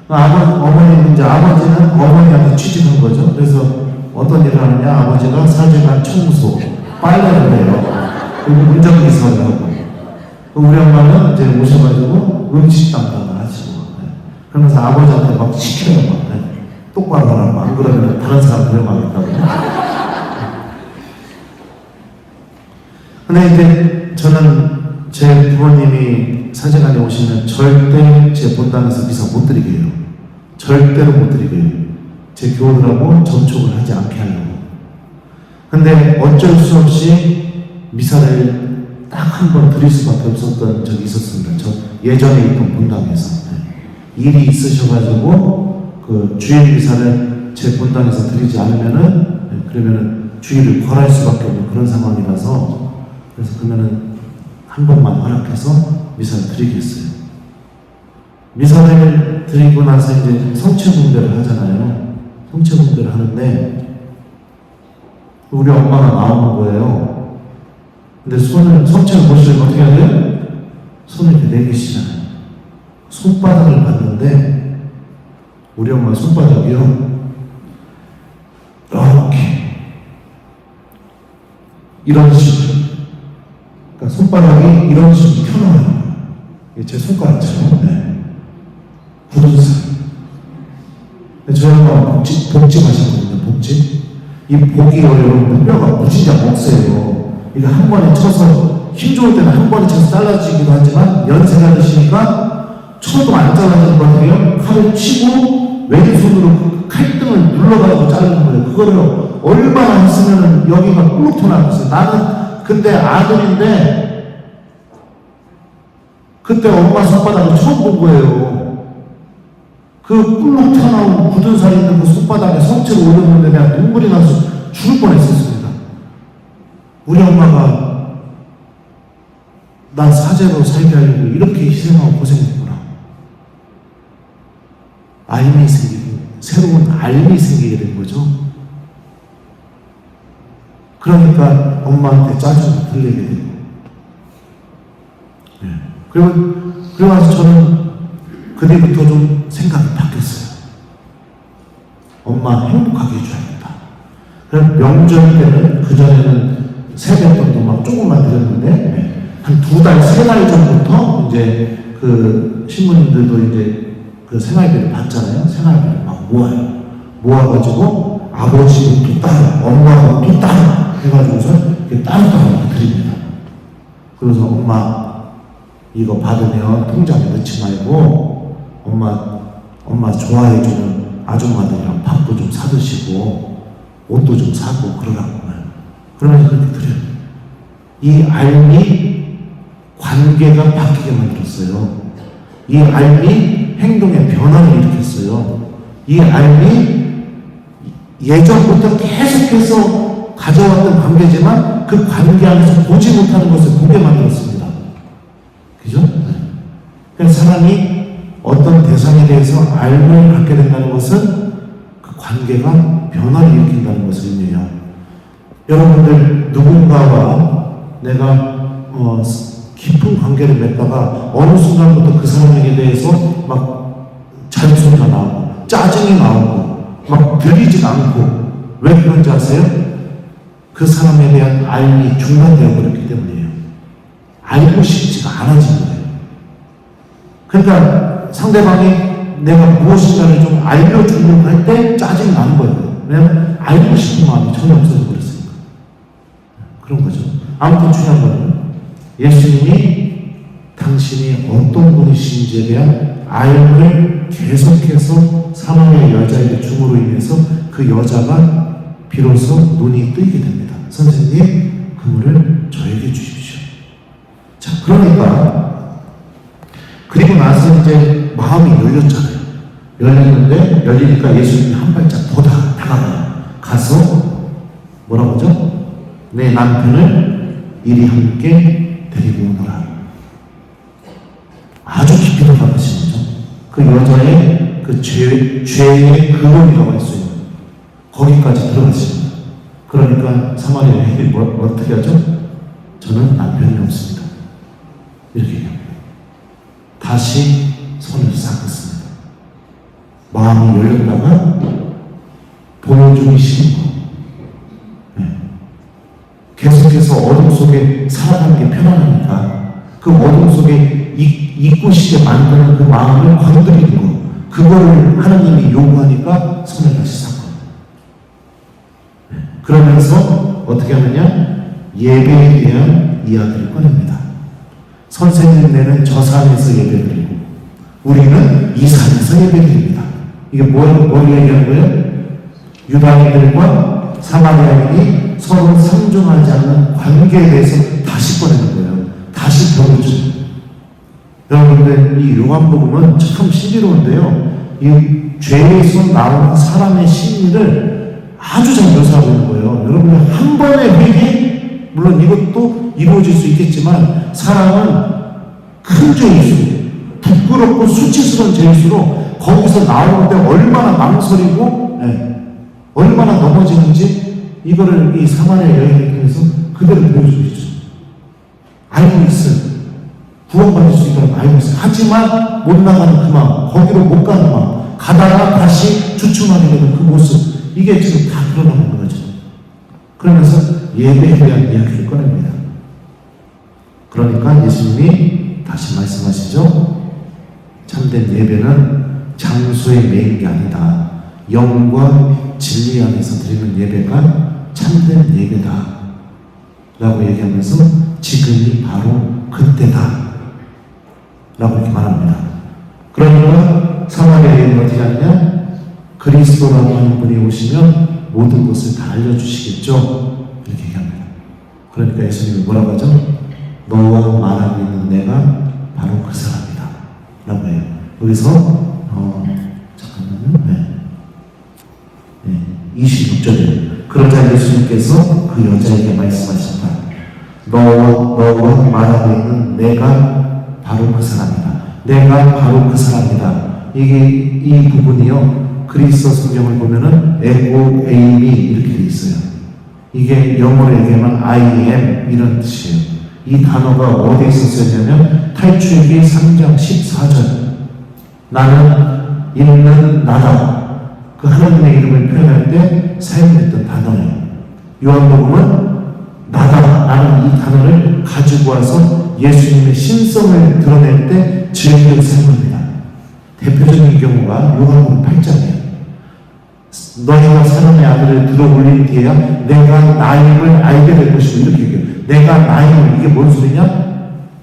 어머니는 이제 아버지는 어머니한테 취직한 거죠. 그래서 어떤 일을 하느냐, 아버지가 사제관 청소, 빨래를 해요. 그리고 운전기사를 하고. 우리 엄마는 이제 오셔가지고 음식 담당을 하시고. 네. 그러면서 아버지한테 막 시켜요. 막. 네. 똑바로 하라고. 안 그러면 다른 사람 데려가겠다고. 근데 이제 저는 제 부모님이 사제관에 오시면 절대 제 본당에서 미사 못 드리게 해요. 절대로 못 드리게 해요. 제 교우들하고 접촉을 하지 않게 하려고. 근데 어쩔 수 없이 미사를 딱 한 번 드릴 수밖에 없었던 적이 있었습니다. 저 예전에 있던 본당에서. 일이 있으셔가지고 그 주일 미사를 제 본당에서 드리지 않으면은 그러면은 주일을 벌할 수밖에 없는 그런 상황이라서 그래서 그러면은 한 번만 허락해서 미사를 드리겠어요. 미사를 드리고 나서 이제 성체분배를 하잖아요. 성체분배를 하는데 우리 엄마가 나오는 거예요. 근데 성체를 보시면 어떻게 해야 돼요? 손을 이렇게 내미시잖아요. 손바닥을 봤는데 우리 엄마 손바닥이요. 이렇게 이런 식으로 그러니까 손바닥이 이런 식으로 펴나와요. 이게 제 손가락처럼. 네. 굳은 살. 저희 엄마가 복직하셨거든요. 복직. 이 복이 여러분 뼈가 무지장 없어요. 이게 한 번에 쳐서 힘 좋을 때는 한 번에 쳐서 잘라지기도 하지만 연세가 드시니까 쳐도 안 잘라지는 것 같아요. 칼을 치고 왼손으로 칼등을 눌러가지고 자르는 거예요. 그거를 얼마나 했으면 여기가 꿀룩 튀어나왔어요. 나는 근데 아들인데 그때 엄마 손바닥을 처음 본 거예요. 그 꿀룩 튀어나온 굳은 살이 있는 그 손바닥에 성체를 올렸는데 내가 눈물이 나서 죽을 뻔했었습니다. 우리 엄마가 난 사제로 살게 하려고 이렇게 희생하고 고생했구나. 알미 생기고 새로운 알미 생기게 된 거죠. 그러니까 엄마한테 짜증을 들리게 되고. 네. 그리고 나서 저는 그때부터 좀 생각이 바뀌었어요. 엄마 행복하게 해줘야겠다. 그래서 명절 때는 그전에는 세뱃돈도 막 조금만 드렸는데 한 2달, 3달 전부터 이제 그 신부님들도 이제 그 생활비를 받잖아요. 생활비를 막 모아요. 모아가지고 아버지도 따로, 엄마도 따로 해가지고서 따로따로 드립니다. 그래서 엄마 이거 받으면 통장에 넣지 말고 엄마 좋아해주는 아줌마들이랑 밥도 좀 사드시고 옷도 좀 사고 그러라고. 그러면서 그렇게 드려요. 이 알미 관계가 바뀌게 만들었어요. 이 알미 행동의 변화를 일으켰어요. 이 알미 예전부터 계속해서 가져왔던 관계지만 그 관계 안에서 보지 못하는 것을 보게 만들었습니다. 그죠? 그래서 사람이 어떤 대상에 대해서 알미를 갖게 된다는 것은 그 관계가 변화를 일으킨다는 것을 의미해요. 여러분들 누군가와 내가 깊은 관계를 맺다가 어느 순간부터 그 사람에게 대해서 막 잔소리가 나오고 짜증이 나오고 막 들리지 않고 왜 그런지 아세요? 그 사람에 대한 알미 중단되어 버렸기 때문이에요. 알고 싶지가 않아진 거예요. 그러니까 상대방이 내가 무엇인가를 좀 알려주려고 할 때 짜증이 나는 거예요. 왜냐하면 알고 싶은 마음이 전혀 없어져 버렸어요. 그런 거죠. 아무튼 중요한 거는 예수님이 당신이 어떤 분이신지에 대한 알을 계속해서 사망의 여자에게 줌으로 인해서 그 여자가 비로소 눈이 뜨게 됩니다. 선생님, 그물을 저에게 주십시오. 자, 그러니까 그리고 나서 이제 마음이 열렸잖아요. 열렸는데 열리니까 예수님이 한 발짝 더 다가가요. 가서 뭐라고 하죠? 내 남편을 이리 함께 데리고 오너라. 아주 깊이 들어가시는 거죠. 그 여자의 그 죄의 근원이라고 할 수 있는 거기까지 들어가십니다. 그러니까 사마리아 여인이 어떻게 하죠? 저는 남편이 없습니다. 이렇게 얘기합니다. 다시 손을 싹 긋습니다. 마음이 열렸다가 보여주기 싫은 거. 계속해서 어둠 속에 살아가는 게 편안하니까 그 어둠 속에 잊고 싶게 만드는 그 마음을 건드리는 거, 그거를 하나님이 요구하니까 손을 다시 싹 긋고, 그러면서 어떻게 하느냐? 예배에 대한 이야기를 꺼냅니다. 선생님네는 저 산에서 예배드리고 우리는 이 산에서 예배드립니다. 이게 뭘 얘기하는 거예요? 유다인들과 사마리아인이 서로 상종하지 않는 관계에 대해서 다시 꺼내는 거예요. 다시 보여줘요. 여러분들, 이 요한복음은 참 신비로운데요. 이 죄에서 나오는 사람의 심리를 아주 잘 묘사하고 있는 거예요. 여러분들, 한 번의 회개, 물론 이것도 이루어질 수 있겠지만, 사람은 큰 죄일수록, 부끄럽고 수치스러운 죄일수록 거기서 나오는데 얼마나 망설이고, 얼마나 넘어지는지, 이거를 이 사마리아 여인을 통해서 그대로 보여주고 있죠. 알고 있어요. 구원받을 수 있다고 알고 있어요. 하지만 못 나가는 그 마음, 거기로 못 가는 마음, 가다가 다시 주춤하게 되는 그 모습, 이게 지금 다 드러나는 거죠. 그러면서 예배에 대한 이야기를 꺼냅니다. 그러니까 예수님이 다시 말씀하시죠. 참된 예배는 장소에 매인 게 아니다. 영과 진리 안에서 드리는 예배가 참된 예배다 라고 얘기하면서 지금이 바로 그때다 라고 이렇게 말합니다. 그러니까 사마리아 여인은 어떻게 하느냐? 그리스도라고 하는 분이 오시면 모든 것을 다 알려주시겠죠? 이렇게 얘기합니다. 그러니까 예수님이 뭐라고 하죠? 너와 말하고 있는 내가 바로 그 사람이다 라고 해요. 여기서 잠깐만요. 26절에 그러자 예수님께서 그 여자에게 말씀하셨다. 너와 말하고 있는 내가 바로 그 사람이다. 내가 바로 그 사람이다. 이 부분이요, 그리스어 성경을 보면은 에고 에이미 이렇게 돼 있어요. 이게 영어로 얘기하면 I am 이런 뜻이에요. 이 단어가 어디에서 쓰였냐면 탈출기 3장 14절 나는 있는 나다. 그 하나님의 이름을 표현할 때 사용했던 단어예요. 요한복음은 나다 라는 이 단어를 가지고 와서 예수님의 신성을 드러낼 때 즐겨 사용합니다. 대표적인 경우가 요한복음 8장이에요. 너희가 사람의 아들을 들어올린 뒤에야 내가 나임을 알게 될 것이고 이렇게 얘기해요. 내가 나임을, 이게 뭔 소리냐?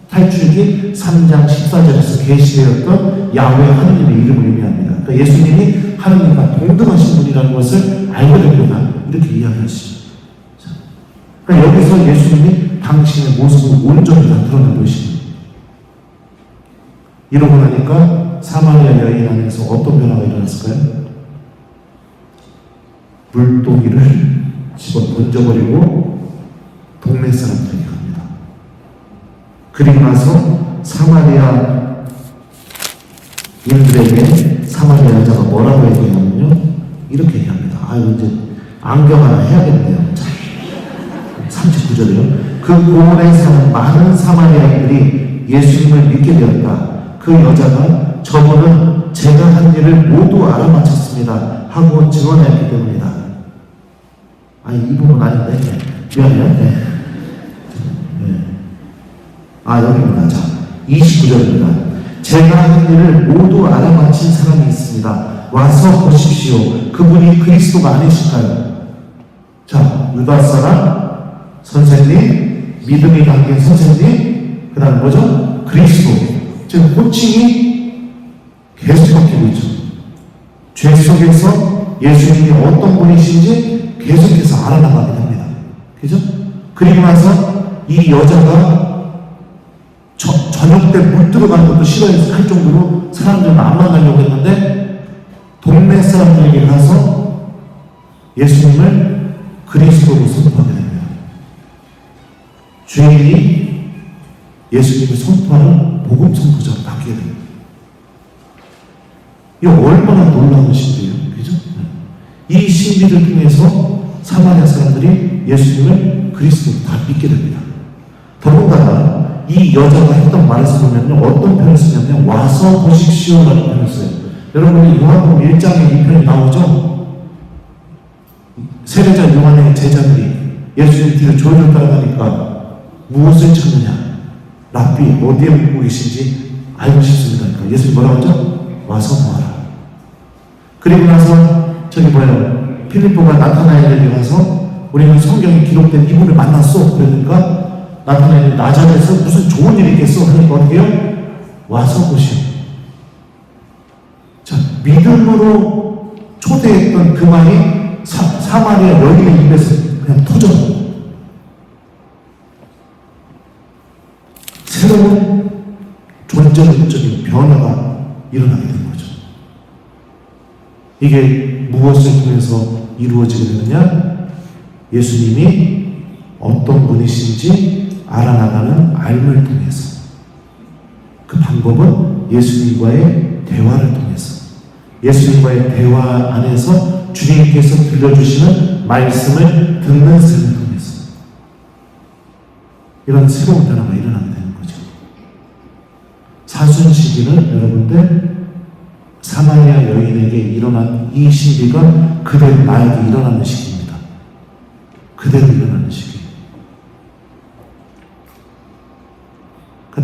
탈출기 3장 14절에서 계시되었던 야훼 하느님의 이름을 의미합니다. 그러니까 예수님이 하느님과 동등하신 분이라는 것을 알게 될 거다 이렇게 이야기하시죠. 그러니까 여기서 예수님이 당신의 모습을 온전히 다 드러내고 계십니다. 이러고 나니까 사마리아 여인 안에서 어떤 변화가 일어났을까요? 물동이를 집어 던져버리고 동네 사람들에게 갑니다. 그리고 나서 사마리아 인들에게 사마리아 여자가 뭐라고 얘기하냐면요, 이렇게 얘기합니다. 이제 안경 하나 해야겠네요. 39절이요. 그 고을에 사는 많은 사마리아인들이 예수님을 믿게 되었다. 그 여자가 저분은 제가 한 일을 모두 알아맞혔습니다 하고 증언했기 때문이다. 이 부분 아닌데. 미안해요. 여기입니다. 자, 29절입니다. 제가 한 일을 모두 알아맞힌 사람이 있습니다. 와서 보십시오. 그분이 그리스도가 아니실까요? 자, 유다 사람, 선생님, 믿음이 담긴 선생님, 그 다음 뭐죠? 그리스도. 지금 호칭이 계속 바뀌고 있죠. 죄 속에서 예수님이 어떤 분이신지 계속해서 알아나가게 됩니다. 그죠? 그리고 나서 이 여자가 저녁 때 물 들어가는 것도 싫어할 정도로 사람들은 안 만나려고 했는데 동네 사람들에게 가서 예수님을 그리스도로 선포하게 됩니다. 죄인이 예수님을 선포하는 복음 선포자로 바뀌게 됩니다. 이거 얼마나 놀라운 신비예요. 그죠? 이 신비를 통해서 사마리아 사람들이 예수님을 그리스도로 다 믿게 됩니다. 더군다나 이 여자가 했던 말에서 보면요, 어떤 표현을 쓰냐면 와서 보십시오라는 표현을 써요. 여러분이 요한복음 1장에 이 표현이 나오죠? 세례자 요한의 제자들이 예수님 뒤를 졸졸 따라가니까 무엇을 찾느냐? 랍비 어디에 묵고 계신지 알고 싶습니다. 그러니까 예수님 뭐라고 하죠? 와서 보아라. 그리고 나서 저기 뭐예요? 필리포가 나타나엘에게 가서 우리는 성경에 기록된 이분을 만났어. 그러니까 나타나엘이 나자렛에서 무슨 좋은 일이 있겠어? 하니까 어떻게 해요? 와서 보시오. 자, 믿음으로 초대했던 그 말이 사마리아 여인의 입에서 그냥 터져요. 새로운 존재적인 변화가 일어나게 된 거죠. 이게 무엇을 통해서 이루어지게 되느냐? 예수님이 어떤 분이신지 알아나가는 알을 통해서. 그 방법은 예수님과의 대화를 통해서. 예수님과의 대화 안에서 주님께서 들려주시는 말씀을 듣는 삶을 통해서. 이런 새로운 변화가 일어나게 되는 거죠. 사순시기는 여러분들 사마리아 여인에게 일어난 이 신비가 그대로 나에게 일어나는 시기입니다. 그대로 일어나는 시기.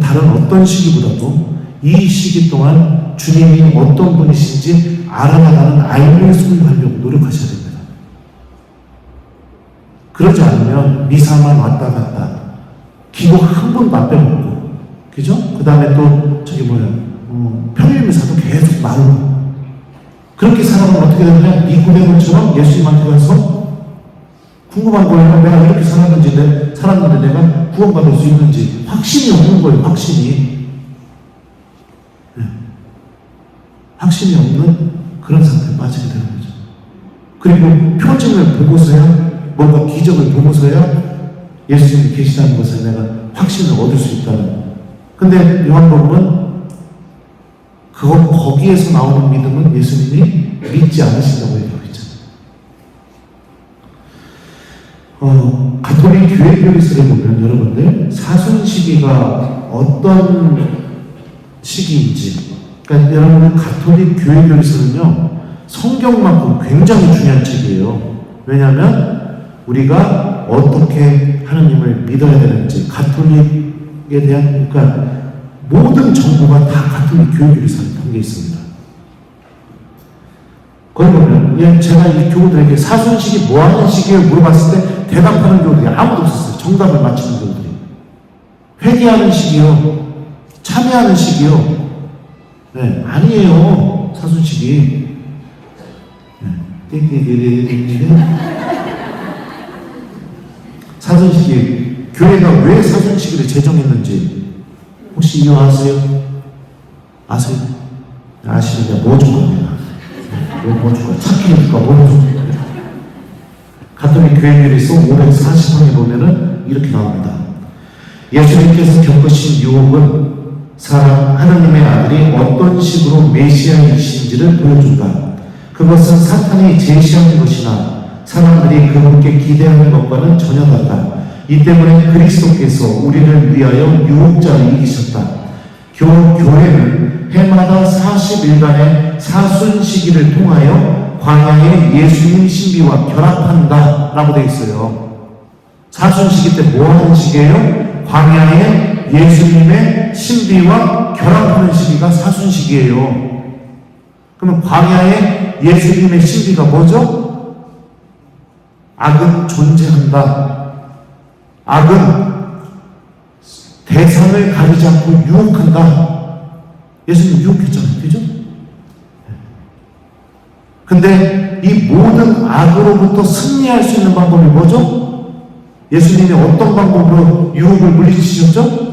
다른 어떤 시기보다도 이 시기 동안 주님이 어떤 분이신지 알아나가는 알을 소유하려고 노력하셔야 됩니다. 그러지 않으면 미사만 왔다 갔다 기록 한 번도 안 빼먹고, 그죠? 그 다음에 또 저기 평일 미사도 계속 나오고. 그렇게 살아가면 어떻게 되느냐? 니고데모처럼 예수님한테 가서 궁금한 거예요. 내가 이렇게 살았는데 내가 구원받을 수 있는지 확신이 없는 거예요. 확신이. 네. 확신이 없는 그런 상태에 빠지게 되는 거죠. 그리고 표징을 보고서야, 뭔가 기적을 보고서야 예수님이 계시다는 것을 내가 확신을 얻을 수 있다는. 근데 요한복음은 거기에서 나오는 믿음은 예수님이 믿지 않으신다고 얘기하고 있잖아요. 가톨릭 교회 교리서를 보면 여러분들 사순시기가 어떤 시기인지, 그러니까 여러분들 가톨릭 교회 교리서는요 성경만큼 굉장히 중요한 책이에요. 왜냐하면 우리가 어떻게 하나님을 믿어야 되는지, 가톨릭에 대한, 그러니까 모든 정보가 다 가톨릭 교회 교리서에 담겨 있습니다. 거기 보면 제가 이 교우들에게 사순시기 뭐하는 시기에 물어봤을 때 대답하는 교우들이 아무도 없었어요. 정답을 맞히는 교우들이. 회개하는 시기요, 참여하는 시기요. 네, 아니에요. 사순시기. 사순시기, 교회가 왜 사순시기를 제정했는지 혹시 이유 아세요? 아세요? 아시는데 뭐 줄 겁니다. 뭐 줄 거야? 찾기 줄까? 뭐 줄 거야? 가톨릭 교회교리서 540항에 보면은 이렇게 나옵니다. 예수님께서 겪으신 유혹은 하나님의 아들이 어떤 식으로 메시아이신지를 보여준다. 그것은 사탄이 제시하는 것이나 사람들이 그분께 기대하는 것과는 전혀 다르다. 이 때문에 그리스도께서 우리를 위하여 유혹자를 이기셨다. 교회는 해마다 40일간의 사순시기를 통하여 광야의 예수님 신비와 결합한다 라고 되어 있어요. 사순시기 때 뭐 하는 시기예요? 광야의 예수님의 신비와 결합하는 시기가 사순시기예요. 그러면 광야의 예수님의 신비가 뭐죠? 악은 존재한다. 악은 대상을 가리지 않고 유혹한다. 예수님 유혹했잖아요. 그죠? 근데 이 모든 악으로부터 승리할 수 있는 방법이 뭐죠? 예수님이 어떤 방법으로 유혹을 물리치셨죠?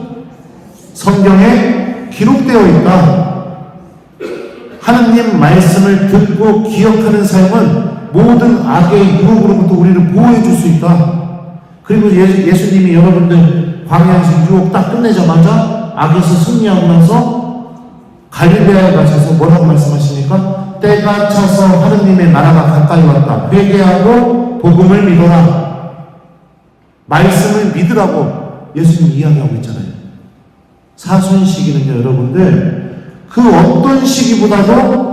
성경에 기록되어 있다. 하나님 말씀을 듣고 기억하는 삶은 모든 악의 유혹으로부터 우리를 보호해 줄 수 있다. 그리고 예수님이 여러분들 광야에서 유혹 딱 끝내자마자 악에서 승리하고 나서 갈릴레아에 가셔서 뭐라고 말씀하십니까? 때가 차서 하느님의 나라가 가까이 왔다. 회개하고 복음을 믿어라. 말씀을 믿으라고 예수님이 이야기하고 있잖아요. 사순 시기는요, 여러분들, 그 어떤 시기보다도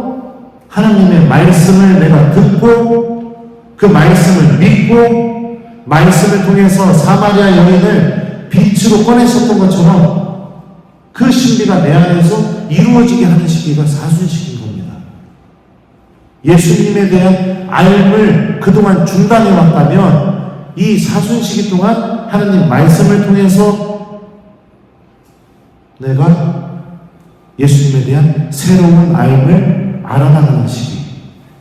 하나님의 말씀을 내가 듣고 그 말씀을 믿고 말씀을 통해서 사마리아 여인을 빛으로 꺼내셨던 것처럼 그 신비가 내 안에서 이루어지게 하는 시기가 사순 시기인 겁니다. 예수님에 대한 알을 그동안 중단해 왔다면 이 사순 시기 동안 하나님 말씀을 통해서 내가 예수님에 대한 새로운 알을 알아나가는 시기.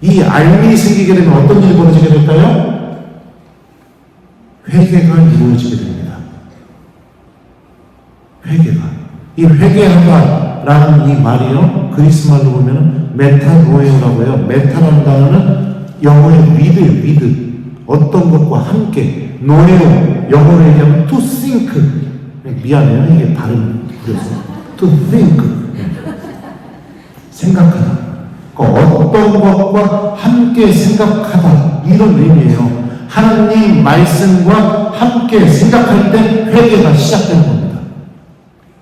이 알미 생기게 되면 어떤 일이 벌어지게 될까요? 회개가 이루어지게 됩니다. 회개가. 이 회개한다라는 이 말이요, 그리스 말로 보면 메타노에오라고 해요. 메타라는 단어는 영어의 with예요, with. 어떤 것과 함께. 노에오, 영어로 얘기하면 to think. 미안해요, 이게 발음 그래서. to think. 생각하다. 어떤 것과 함께 생각하다. 이런 의미예요. 하나님 말씀과 함께 생각할 때 회개가 시작되는 겁니다.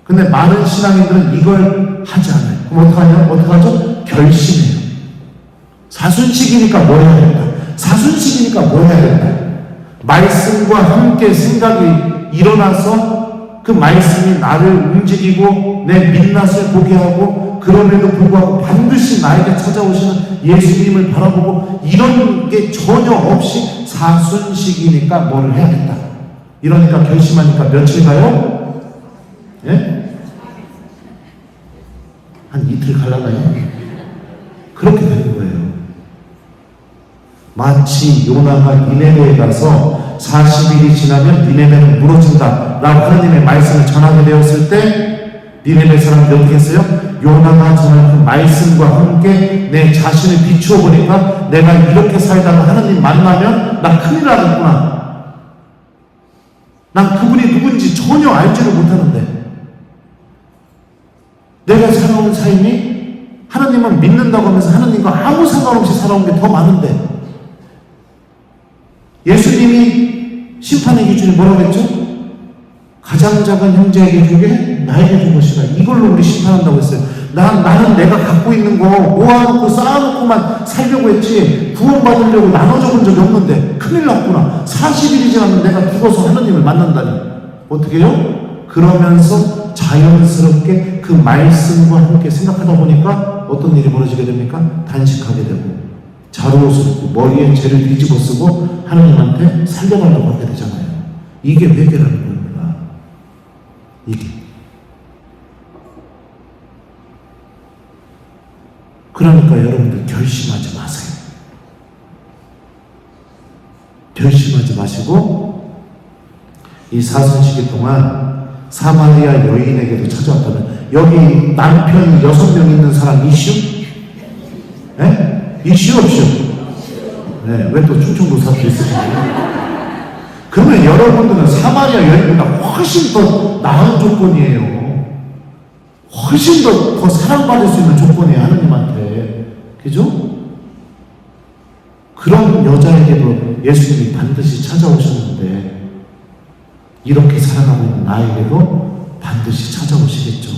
근데 많은 신앙인들은 이걸 하지 않아요. 그럼 어떡하죠? 결심해요. 사순식이니까 뭐 해야 된다. 사순식이니까 뭐 해야 된다. 말씀과 함께 생각이 일어나서 그 말씀이 나를 움직이고 내 민낯을 보게 하고 그럼에도 불구하고 반드시 나에게 찾아오시는 예수님을 바라보고 이런 게 전혀 없이 사순식이니까 뭐를 해야겠다. 이러니까 결심하니까 며칠 가요? 예? 한 이틀 갈라나요? 그렇게 되는 거예요. 마치 요나가 니네베에 가서 40일이 지나면 니네베는 무너진다 라고 하나님의 말씀을 전하게 되었을 때 니네베 사람들이 어떻게 했어요? 요나가 전한 그 말씀과 함께 내 자신을 비추어 보니까 내가 이렇게 살다가 하나님 만나면 나 큰일 나겠구나. 난 그분이 누군지 전혀 알지를 못하는데 내가 살아온 삶이 하나님을 믿는다고 하면서 하나님과 아무 상관없이 살아온 게 더 많은데 예수님이 심판의 기준이 뭐라고 했죠? 가장 작은 형제에게 주게 나에게 준 것이다. 이걸로 우리 심판한다고 했어요. 나는 내가 갖고 있는 거 모아놓고 쌓아놓고만 살려고 했지 구원받으려고 나눠줘 본 적이 없는데 큰일 났구나. 40일이 지나면 내가 죽어서 하나님을 만난다니. 어떻게 해요? 그러면서 자연스럽게 그 말씀과 함께 생각하다 보니까 어떤 일이 벌어지게 됩니까? 단식하게 되고 자루옷을 입고 머리에 죄를 뒤집어 쓰고 하나님한테 살려달라고 하게 되잖아요. 이게 회개라는 겁니다. 이게. 그러니까 여러분들 결심하지 마세요. 결심하지 마시고 이 사순시기 동안 사마리아 여인에게도 찾아왔다면 여기 남편이 6명 있는 사람 이슈? 네? 이슈 없슈? 네, 왜 또 충청도 사람도 있으시나요? 그러면 여러분들은 사마리아 여인보다 훨씬 더 나은 조건이에요. 훨씬 더 사랑받을 수 있는 조건이에요, 하나님한테. 그죠? 그런 여자에게도 예수님이 반드시 찾아오셨는데, 이렇게 살아가고 있는 나에게도 반드시 찾아오시겠죠.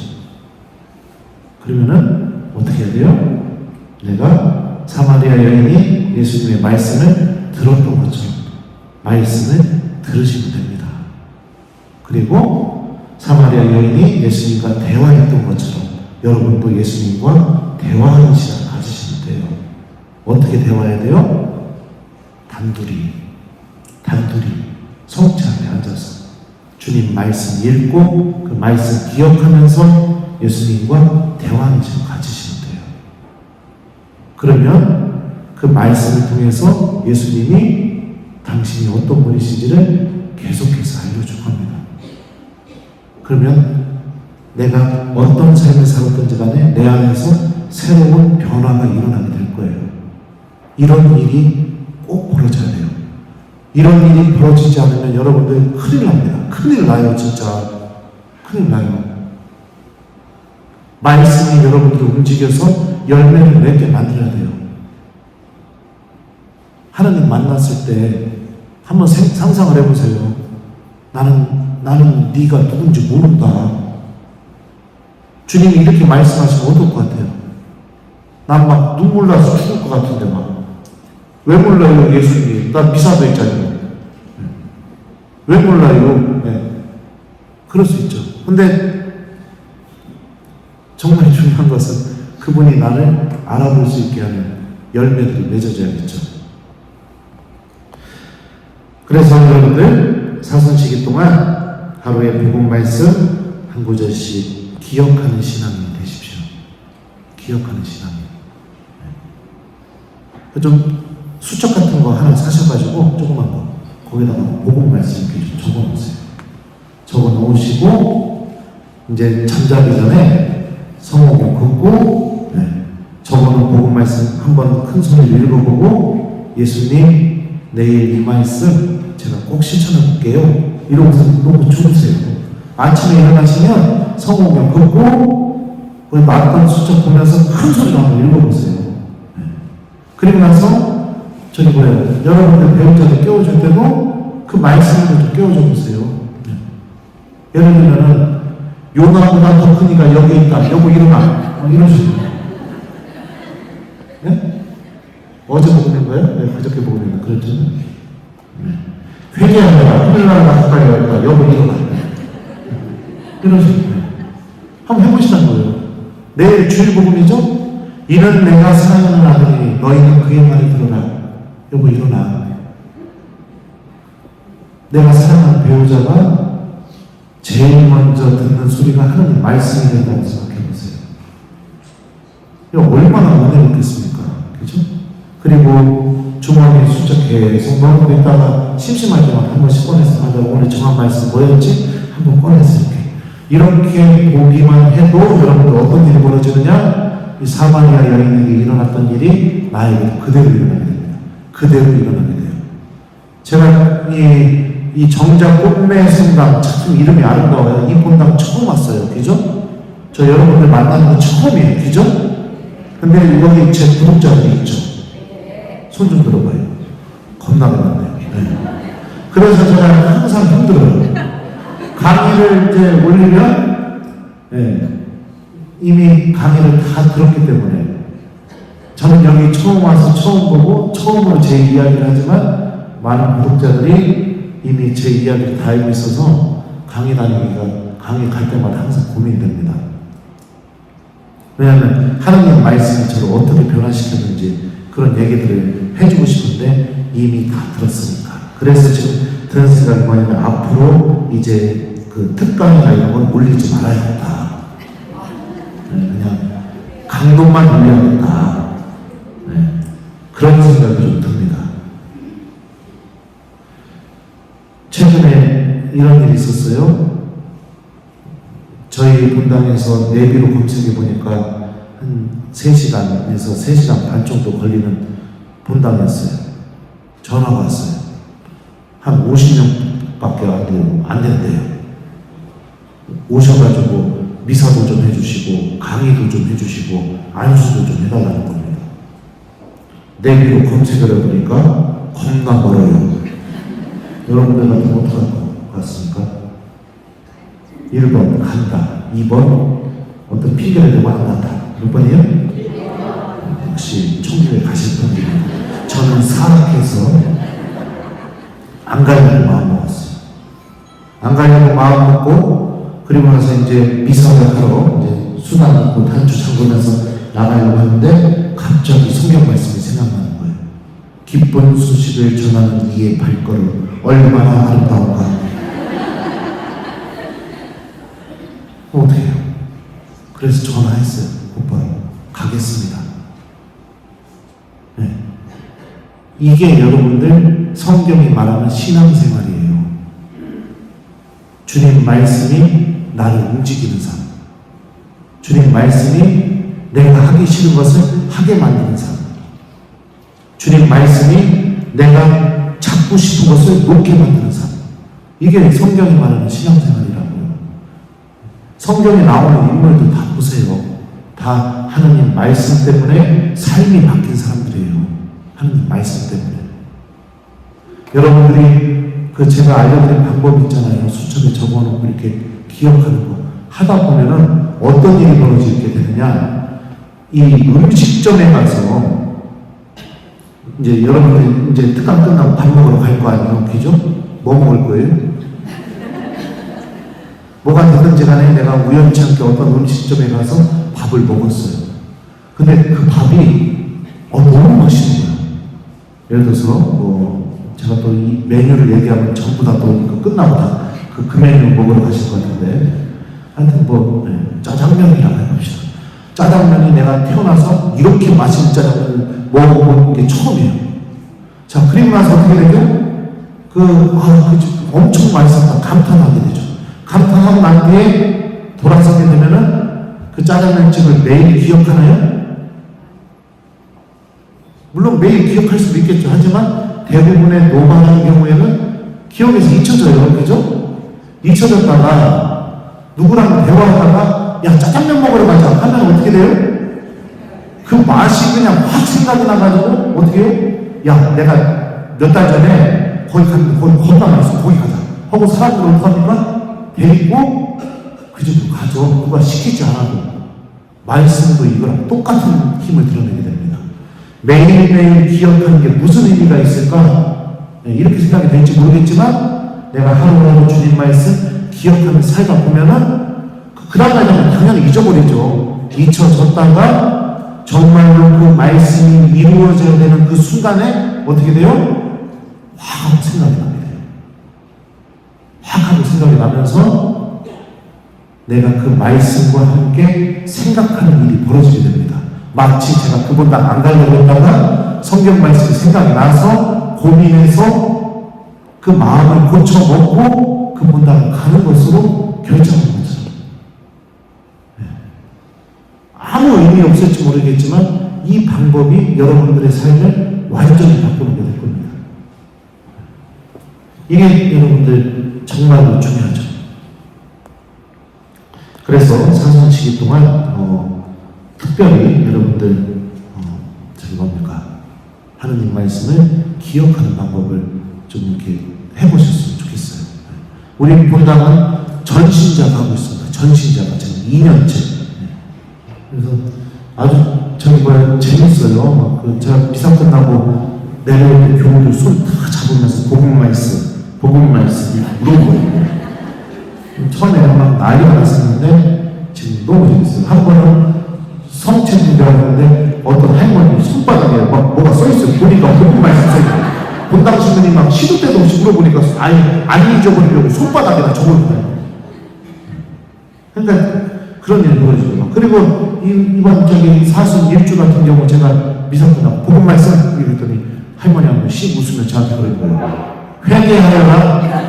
그러면은, 어떻게 해야 돼요? 내가 사마리아 여인이 예수님의 말씀을 들었던 것처럼, 말씀을 들으시면 됩니다. 그리고 사마리아 여인이 예수님과 대화했던 것처럼 여러분도 예수님과 대화하는 시간을 가지시면 돼요. 어떻게 대화해야 돼요? 단둘이 성찬에 앉아서 주님 말씀 읽고 그 말씀 기억하면서 예수님과 대화하는 시간을 가지시면 돼요. 그러면 그 말씀을 통해서 예수님이 당신이 어떤 분이신지를 계속해서 알려줄 겁니다. 그러면 내가 어떤 삶을 살았던지 간에 내 안에서 새로운 변화가 일어나게 될 거예요. 이런 일이 꼭 벌어져야 돼요. 이런 일이 벌어지지 않으면 여러분들 큰일 납니다. 큰일 나요, 진짜. 큰일 나요. 말씀이 여러분들을 움직여서 열매를 맺게 만들어야 돼요. 하나님 만났을 때 한번 상상을 해보세요. 나는 네가 누군지 모른다. 주님이 이렇게 말씀하시면 어떨 것 같아요? 난 막 눈물 나서 죽을 것 같은데 막. 왜 몰라요, 예수님? 난 미사도 했잖아요. 왜 몰라요? 네. 그럴 수 있죠. 근데 정말 중요한 것은 그분이 나를 알아볼 수 있게 하는 열매들이 맺어져야겠죠. 그래서 여러분들 사순시기 동안 하루에 복음 말씀 한 구절씩 기억하는 신앙이 되십시오. 기억하는 신앙이. 좀 수첩 같은 거 하나 사셔가지고 조그만 거 거기다가 복음 말씀 이렇게 좀 적어놓으세요. 적어놓으시고 이제 잠자기 전에 성경을 긋고 적어놓은 복음 말씀 한번 큰 소리로 읽어보고 예수님 내일 이 말씀 제가 꼭 실천해 볼게요. 이러고서 놓고 주무세요. 아침에 일어나시면 성경을 긋고 거기 나왔던 수첩 보면서 큰 소리로 한번 읽어보세요. 그리고 나서 저기 뭐예요? 여러분들 배우자들 깨워줄 때도 그 말씀으로 좀 깨워줘 보세요. 예를 들면은 요나보다 더 크니까 여기 있다. 여보 일어나. 이런 식으로. 네? 어제 보고 있는 거예요? 네, 그저께 보고 있는 거. 그랬죠? 네. 회개하느라 하늘나라 가까이 왔다. 여보 일어나. 이런 식으로. 한번 해보시는 거예요. 내일 주일 복음이죠? 이는 내가 사랑하는 아들이니 너희는 그의 말을 들어라. 여보 일어나. 내가 사랑하는 배우자가 제일 먼저 듣는 소리가 하나님 말씀이 된다고 생각해보세요. 이거 얼마나 은혜롭겠습니까? 그죠? 그리고 주머니에 수척해서 넣어놓고 있다가 심심할 때마다 한 번씩 꺼내서 오늘 정한 말씀 뭐였지? 한번 꺼내서 이렇게 보기만 해도 여러분들 어떤 일이 벌어지느냐? 이 사마리아 여인에게 일어났던 일이 나에게 그대로 일어나게 됩니다. 그대로 일어나게 돼요. 제가 이 정자 꽃매 성당 참 이름이 아름다워요. 이 본당 처음 왔어요. 그죠? 저 여러분들 만나는 거 처음이에요. 그죠? 근데 여기 제 구독자들이 있죠. 손 좀 들어봐요. 겁나게 많네요. 네. 그래서 제가 항상 힘들어요. 강의를 이제 올리면 이미 강의를 다 들었기 때문에 저는 여기 처음 와서 처음 보고 처음으로 제 이야기를 하지만 많은 구독자들이 이미 제 이야기를 다 알고 있어서 강의 갈 때마다 항상 고민이 됩니다. 왜냐하면 하나님 말씀이 저를 어떻게 변화시켰는지 그런 얘기들을 해주고 싶은데 이미 다 들었으니까. 그래서 지금 드는 생각이 뭐냐면 앞으로 이제 그 특강이나 이런 건 올리지 말아야겠다. 그냥 강론만 올려야겠다. 그런 생각이 좀 듭니다. 최근에 이런 일이 있었어요. 저희 본당에서 내비로 검색해 보니까 한 3시간에서 3시간 반 정도 걸리는 본당이었어요. 전화가 왔어요. 한 50명밖에 안 된대요. 오셔가지고 미사도 좀 해주시고 강의도 좀 해주시고 안수도 좀 해달라는 겁니다. 내비로 검색을 해보니까 겁나 멀어요. 여러분들 같으면 어떡할 것 같습니까? 1번 간다. 2번 어떤 핑계를 대고 안 간다. 몇 번이에요? 혹시 청주에 가실 분들입니다. 저는 사악해서 안 가려고 마음 먹었어요. 안 가려고 마음 먹고 그리고 나서 이제 미사를 하러 이제 수단 입고 단추 잠그면서 나가려고 하는데 갑자기 성경 말씀이 생각나는 거예요. 기쁜 소식을 전하는 이의 발걸음 얼마나 아름다운가. 어떻게 해요? 그래서 전화했어요. 오빠 가겠습니다. 네. 이게 여러분들 성경이 말하는 신앙생활이에요. 주님 말씀이 나를 움직이는 삶. 주님 말씀이 내가 하기 싫은 것을 하게 만드는 삶. 주님 말씀이 내가 찾고 싶은 것을 놓게 만드는 삶. 이게 성경이 말하는 신앙생활이라고요. 성경에 나오는 인물들 다 보세요. 다 하나님 말씀 때문에 삶이 바뀐 사람들이에요. 하나님 말씀 때문에. 여러분들이 제가 알려드린 방법 있잖아요. 수첩에 적어놓고 이렇게 기억하는 거. 하다 보면은 어떤 일이 벌어지게 되느냐. 이 음식점에 가서 이제 여러분들이 이제 특강 끝나고 밥 먹으러 갈 거 아니에요? 그죠? 뭐 먹을 거예요? 뭐가 되든지 간에 내가 우연치 않게 어떤 음식점에 가서 밥을 먹었어요. 근데 그 밥이 너무 맛있는 거예요. 예를 들어서 제가 또 이 메뉴를 얘기하면 전부 다 또 끝나고 다 그 메뉴 먹으러 가실 것 같은데 하여튼 짜장면이라고 해봅시다. 짜장면이 내가 태어나서 이렇게 맛있는 짜장면을 먹어본 게 처음이에요. 자, 그리고 나서 어떻게 되죠? 엄청 맛있었다. 감탄하게 되죠. 감탄하고 난 뒤에 돌아서게 되면은 그 짜장면집을 매일 기억하나요? 물론 매일 기억할 수도 있겠죠. 하지만 대부분의 노마하는 경우에는 기억에서 잊혀져요. 그죠? 잊혀졌다가 누구랑 대화하다가 야 짜장면 먹으러 가자 하면 어떻게 돼요? 그 맛이 그냥 확 생각이 나가지고 어떻게 해요? 야 내가 몇 달 전에 거기 갔는데 거기 겁나 맛있어 거기 가자 하고 사람들 어떻게 합니까? 데리고 그 집으로 가죠. 누가 시키지 않아도 말씀도 이거랑 똑같은 힘을 드러내게 됩니다. 매일매일 기억하는 게 무슨 의미가 있을까? 이렇게 생각이 될지 모르겠지만 내가 하루하루 주님 말씀 기억하면서 살다 보면은 그 다음날에는 당연히 잊어버리죠. 잊혀졌다가 정말로 그 말씀이 이루어져야 되는 그 순간에 어떻게 돼요? 확 하고 생각이 나게 돼요. 확 하고 생각이 나면서 내가 그 말씀과 함께 생각하는 일이 벌어지게 됩니다. 마치 제가 그 본당 안 가려고 했다가 성경 말씀이 생각이 나서 고민해서 그 마음을 고쳐먹고 그 본당을 가는 것으로 결정한 거죠. 아무 의미 없을지 모르겠지만 이 방법이 여러분들의 삶을 완전히 바꾸는 게 될 겁니다. 이게 여러분들 정말로 중요하죠. 그래서 사순시기 동안 특별히 여러분들 하느님 말씀을 기억하는 방법을 좀 이렇게 해보셨으면 좋겠어요. 우리 본당은 전신자가 하고 있습니다. 전신자가 지금 2년째. 그래서 아주 재밌어요. 제가 미사 끝나고 내려올 때 교우들 손 다 잡으면서 복음 말씀 물어보고 처음에 막 난리가 났었는데 지금 너무 재밌어요. 한 번은 성체 준비하는데 어떤 할머니 손바닥에 막 뭐가 써있어요. 보니까 복음 말씀 써있어요. 본당 신부님 막 시도 때도 없이 물어보니까 안 잊어버리려고 손바닥에다 적어주네요. 그러니까 그런 일이 벌어지고요. 그리고 이번 사순 일주 같은 경우 제가 미사 끝나고 복음 말씀 이랬더니 할머니 한 번 씩 웃으면 저한테 그러는 거예요. 회개하여라.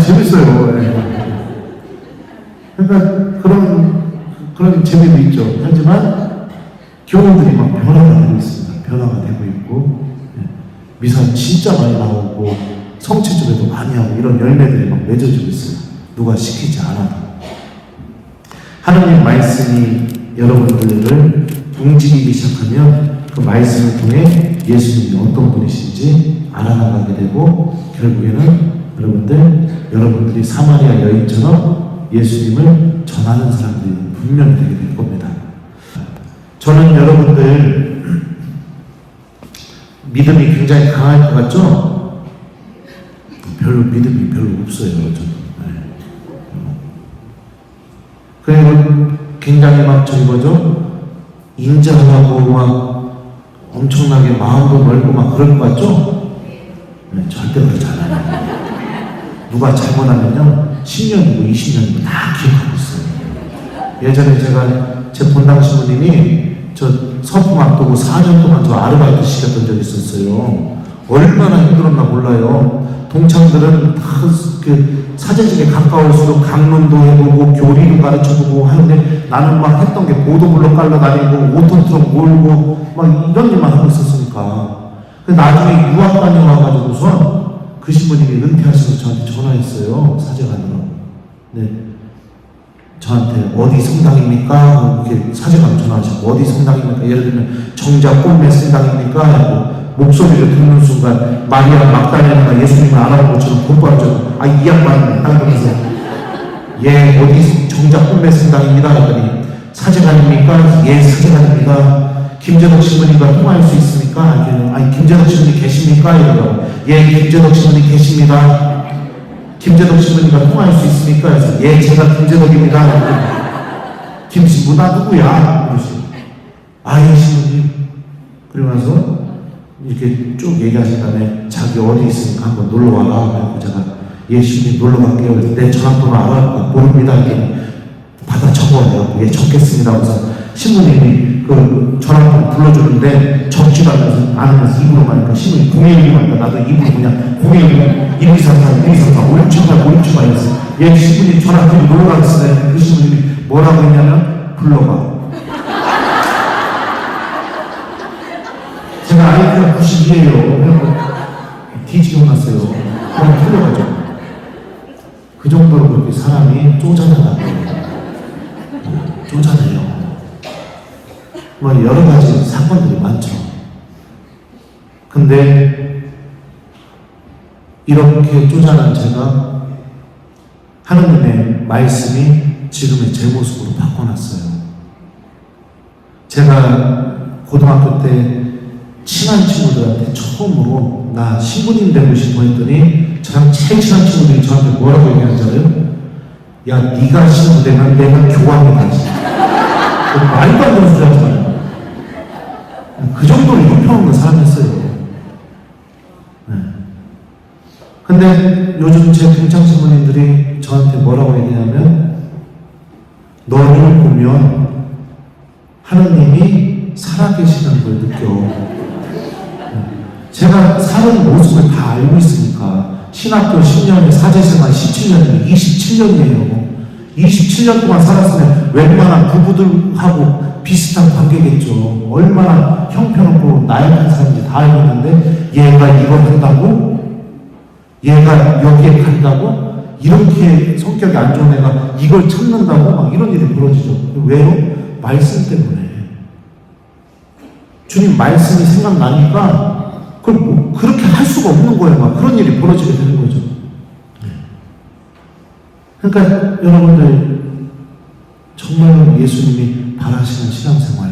재밌어요. 그러니까 그런 재미도 있죠. 하지만 교우들이 막 변화가 되고 있습니다. 변화가 되고 있고 미사 진짜 많이 나오고 성체적에도 많이 하고 이런 열매들이 막 맺어지고 있어요. 누가 시키지 않아도. 하나님 말씀이 여러분들을 움직이기 시작하면 그 말씀을 통해 예수님이 어떤 분이신지 알아나가게 되고 결국에는 여러분들이 사마리아 여인처럼 예수님을 전하는 사람들이 분명히 되게 될 겁니다. 저는 여러분들 믿음이 굉장히 강할 것 같죠? 별로 믿음이 별로 없어요. 저는. 그리고 굉장히 인자하고 막 엄청나게 마음도 넓고 막 그럴 것 같죠? 절대 그렇지 않아요. 누가 잘못하면요 10년이고 20년이고 다 기억하고 있어요. 예전에 제 본당 신부님이 저 서품 앞두고 4년 동안 저 아르바이트 시켰던 적이 있었어요. 얼마나 힘들었나 몰라요. 동창들은 다 그 사제직에 가까울수록 강론도 해보고 교리도 가르쳐보고 하는데 나는 막 했던 게 보도블록 깔러다니고 5톤 트럭 몰고 막 이런 일만 하고 있었으니까. 나중에 유학 다녀와가지고선 그 신부님이 은퇴하셔서 저한테 전화했어요. 사제관으로. 네. 저한테 어디 성당입니까? 이렇게 사제관 전화하시고 어디 성당입니까? 예를 들면 정작 꿈의 성당입니까? 하고 목소리를 듣는 순간 마리아 막달레나가 예수님을 알아본 것처럼 곧바로 이 양반이네 하면서 예 어디 정작 꿈의 성당입니다 하더니 사제관입니까? 예 사제관입니다. 김재덕 신부님과 통화할 수 있습니까? 아니 김재덕 신부님 계십니까? 이러더라고. 예 김재덕 신부님 계십니다. 김재덕 신부님과 통화할 수 있습니까? 그래서 예 제가 김재덕입니다. 김신부 나 누구야? 그러시. 예 신부님. 그리고 나서 이렇게 쭉 얘기하신 다음에 자기 어디 있으니까 한번 놀러 와라. 그래서 제가 예 신부님 놀러 갈게요. 그래서 내 전화번호 알아? 모릅니다. 이렇게 받아 적어요. 예 적겠습니다. 그래서 신부님이 그 전화번호 불러주는데 적지도 않으면서 입으로 가니까 신부님이 011 하니까 나도 입으로 그냥 011 1233 1233 5678 5678 이랬어요. 예 신부님 전화 드리고 놀러 가겠습니다. 그 신부님이 뭐라고 했냐면 불러봐. 제가 아이디가 92예요. 그래서 뒤지게 혼났어요. 그럼 틀려가죠. 그 정도로 그렇게 사람이 쪼잔하다고. 쪼잔해요. 여러 가지 사건들이 많죠. 근데 이렇게 쪼잔한 제가 하느님의 말씀이 지금의 제 모습으로 바꿔놨어요. 제가 고등학교 때 친한 친구들한테 처음으로 나 신부님 되고 싶어 했더니 저랑 제일 친한 친구들이 저한테 뭐라고 얘기하는 줄 알아요? 야 네가 신부 되면 내가 교황이 되지. 말도 안 되는 소리 하지 마요. 그 정도로 형편없는 사람이었어요. 네. 근데 요즘 제 동창 신부님들이 저한테 뭐라고 얘기하냐면 너를 보면 하느님이 살아계시는 걸 느껴. 제가 사는 모습을 다 알고 있으니까 신학교 10년에 사제생활 17년이면 27년이에요. 27년 동안 살았으면 웬만한 부부들하고 비슷한 관계겠죠. 얼마나 형편없고 나약한 사람인지 다 알고 있는데 얘가 이걸 한다고? 얘가 여기에 간다고? 이렇게 성격이 안 좋은 애가 이걸 참는다고? 막 이런 일이 벌어지죠. 왜요? 말씀 때문에. 주님 말씀이 생각나니까 그걸 뭐 그렇게 할 수가 없는 거예요. 막 그런 일이 벌어지게 되는 거죠. 그러니까 여러분들 정말 예수님이 바라시는 신앙생활,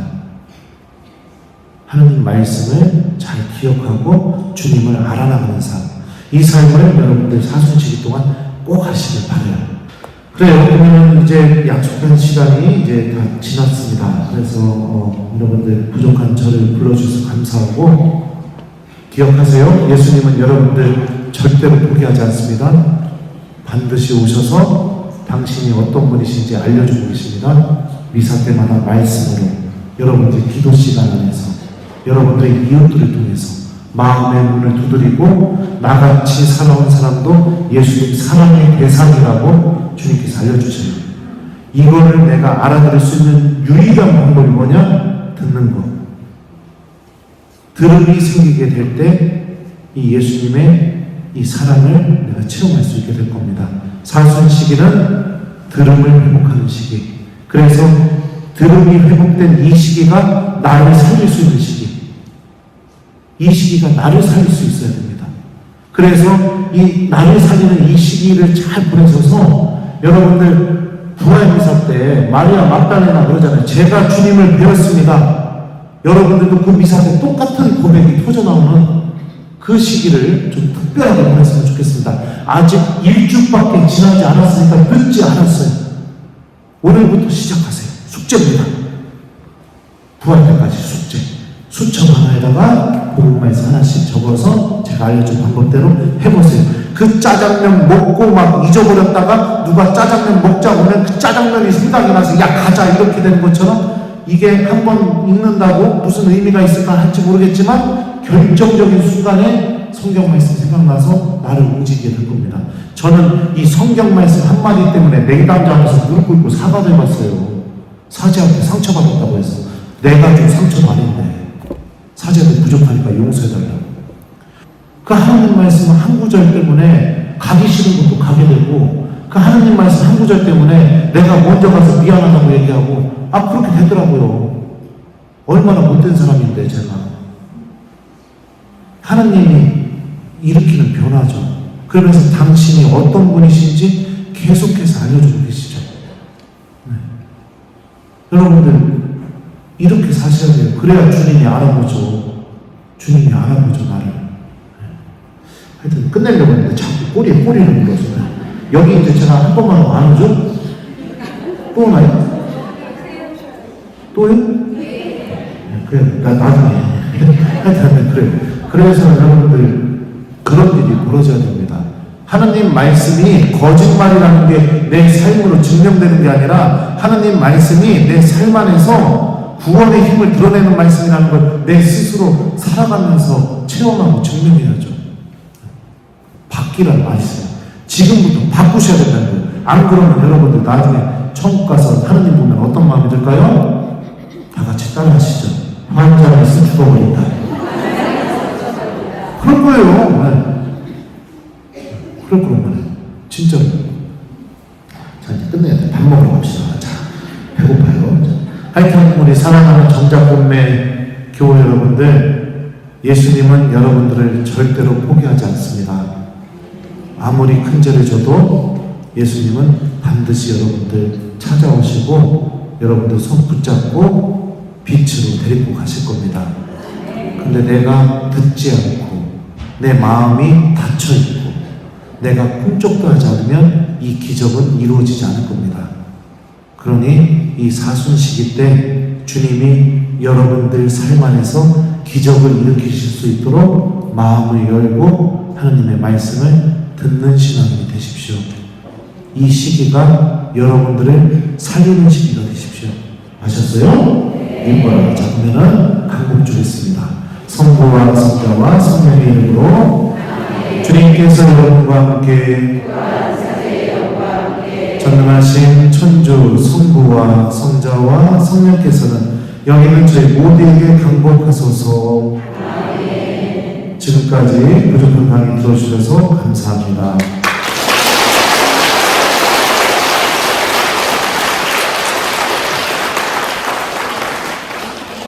하느님 말씀을 잘 기억하고 주님을 알아나가는 삶, 이 삶을 여러분들 사순시기 동안 꼭 하시길 바라요. 그래요. 그러면 이제 약속한 시간이 이제 다 지났습니다. 그래서 여러분들 부족한 저를 불러주셔서 감사하고 기억하세요. 예수님은 여러분들 절대로 포기하지 않습니다. 반드시 오셔서 당신이 어떤 분이신지 알려주고 계십니다. 미사 때마다 말씀으로 여러분들 기도 시간 안에서 여러분들의 이웃들을 통해서 마음의 문을 두드리고 나같이 살아온 사람도 예수님 사랑의 대상이라고 주님께서 알려주세요. 이거를 내가 알아들을 수 있는 유일한 방법이 뭐냐? 듣는 것. 들음이 생기게 될 때 이 예수님의 이 사랑을 내가 체험할 수 있게 될 겁니다. 사순 시기는 들음을 회복하는 시기. 그래서 들음이 회복된 이 시기가 나를 살릴 수 있는 시기. 이 시기가 나를 살릴 수 있어야 됩니다. 그래서 이 나를 살리는 이 시기를 잘 보내셔서 여러분들 부활 미사 때 마리아 막달레나 그러잖아요. 제가 주님을 배웠습니다. 여러분들도 그 미사 때 똑같은 고백이 터져나오는 그 시기를 좀 특별하게 보냈으면 좋겠습니다. 아직 1주밖에 지나지 않았으니까 늦지 않았어요. 오늘부터 시작하세요. 숙제입니다. 부활 때까지 숙제. 수첩 하나에다가 복음말씀 하나씩 적어서 제가 알려준 방법대로 해보세요. 그 짜장면 먹고 막 잊어버렸다가 누가 짜장면 먹자고 하면 그 짜장면이 생각이 나서 야 가자 이렇게 되는 것처럼 이게 한번 읽는다고 무슨 의미가 있을까 할지 모르겠지만 결정적인 순간에 성경 말씀 생각나서 나를 움직이게 될 겁니다. 저는 이 성경 말씀 한마디 때문에 내담자 앞에서 무릎 꿇고 사과드려봤어요. 사제한테 상처받았다고 해서. 내가 좀 상처도 아닌데 사제도 부족하니까 용서해달라고. 그 하나님 말씀 한 구절 때문에 가기 싫은 것도 가게 되고, 그 하나님 말씀 한 구절 때문에 내가 먼저 가서 미안하다고 얘기하고, 그렇게 되더라고요. 얼마나 못된 사람인데 제가. 하나님이 일으키는 변화죠. 그러면서 당신이 어떤 분이신지 계속해서 알려주고 계시죠. 네. 여러분들 이렇게 사셔야 돼요. 그래야 주님이 알아보죠. 주님이 알아보죠, 나를. 네. 하여튼 끝내려고 했는데 자꾸 꼬리에 꼬리를 물어줘요. 여기 이제 제가 한 번만 하고 안 오죠? 또 오나요? 또요? 네, 그래요. 나중에. 하여튼 그래요. 그래서 여러분들 그런 일이 벌어져야 됩니다. 하나님 말씀이 거짓말이라는 게 내 삶으로 증명되는 게 아니라, 하나님 말씀이 내 삶 안에서 구원의 힘을 드러내는 말씀이라는 걸 내 스스로 살아가면서 체험하고 증명해야죠. 바뀌라는 말씀. 지금부터 바꾸셔야 된다는 거예요. 안 그러면 여러분들 나중에 천국 가서 하나님 보면 어떤 마음이 들까요? 다 같이 따라 하시죠. 환자에서 죽어버린다. 그럴 거예요. 네. 그럴 거란 말이에요. 진짜로. 자, 이제 끝내야 돼. 밥 먹으러 갑시다. 자, 배고파요. 하여튼 우리 사랑하는 정작공매 교회 여러분들, 예수님은 여러분들을 절대로 포기하지 않습니다. 아무리 큰 죄를 져도 예수님은 반드시 여러분들 찾아오시고 여러분들 손 붙잡고 빛으로 데리고 가실 겁니다. 근데 내가 듣지 않고 내 마음이 닫혀있고 내가 꿈쩍도 하지 않으면 이 기적은 이루어지지 않을 겁니다. 그러니 이 사순시기 때 주님이 여러분들 삶 안에서 기적을 일으키실 수 있도록 마음을 열고 하나님의 말씀을 듣는 신앙이 되십시오. 이 시기가 여러분들을 살리는 시기가 되십시오. 아셨어요? 이거라. 자, 그러면은 강곡 주겠습니다. 성부와 성자와 성령의 이름으로. 주님께서 여러분과 함께 전능하신 천주 성부와 성자와 성령께서는 여기는 저희 모두에게 강복하소서. 지금까지 부족한 강의 들어주셔서 감사합니다.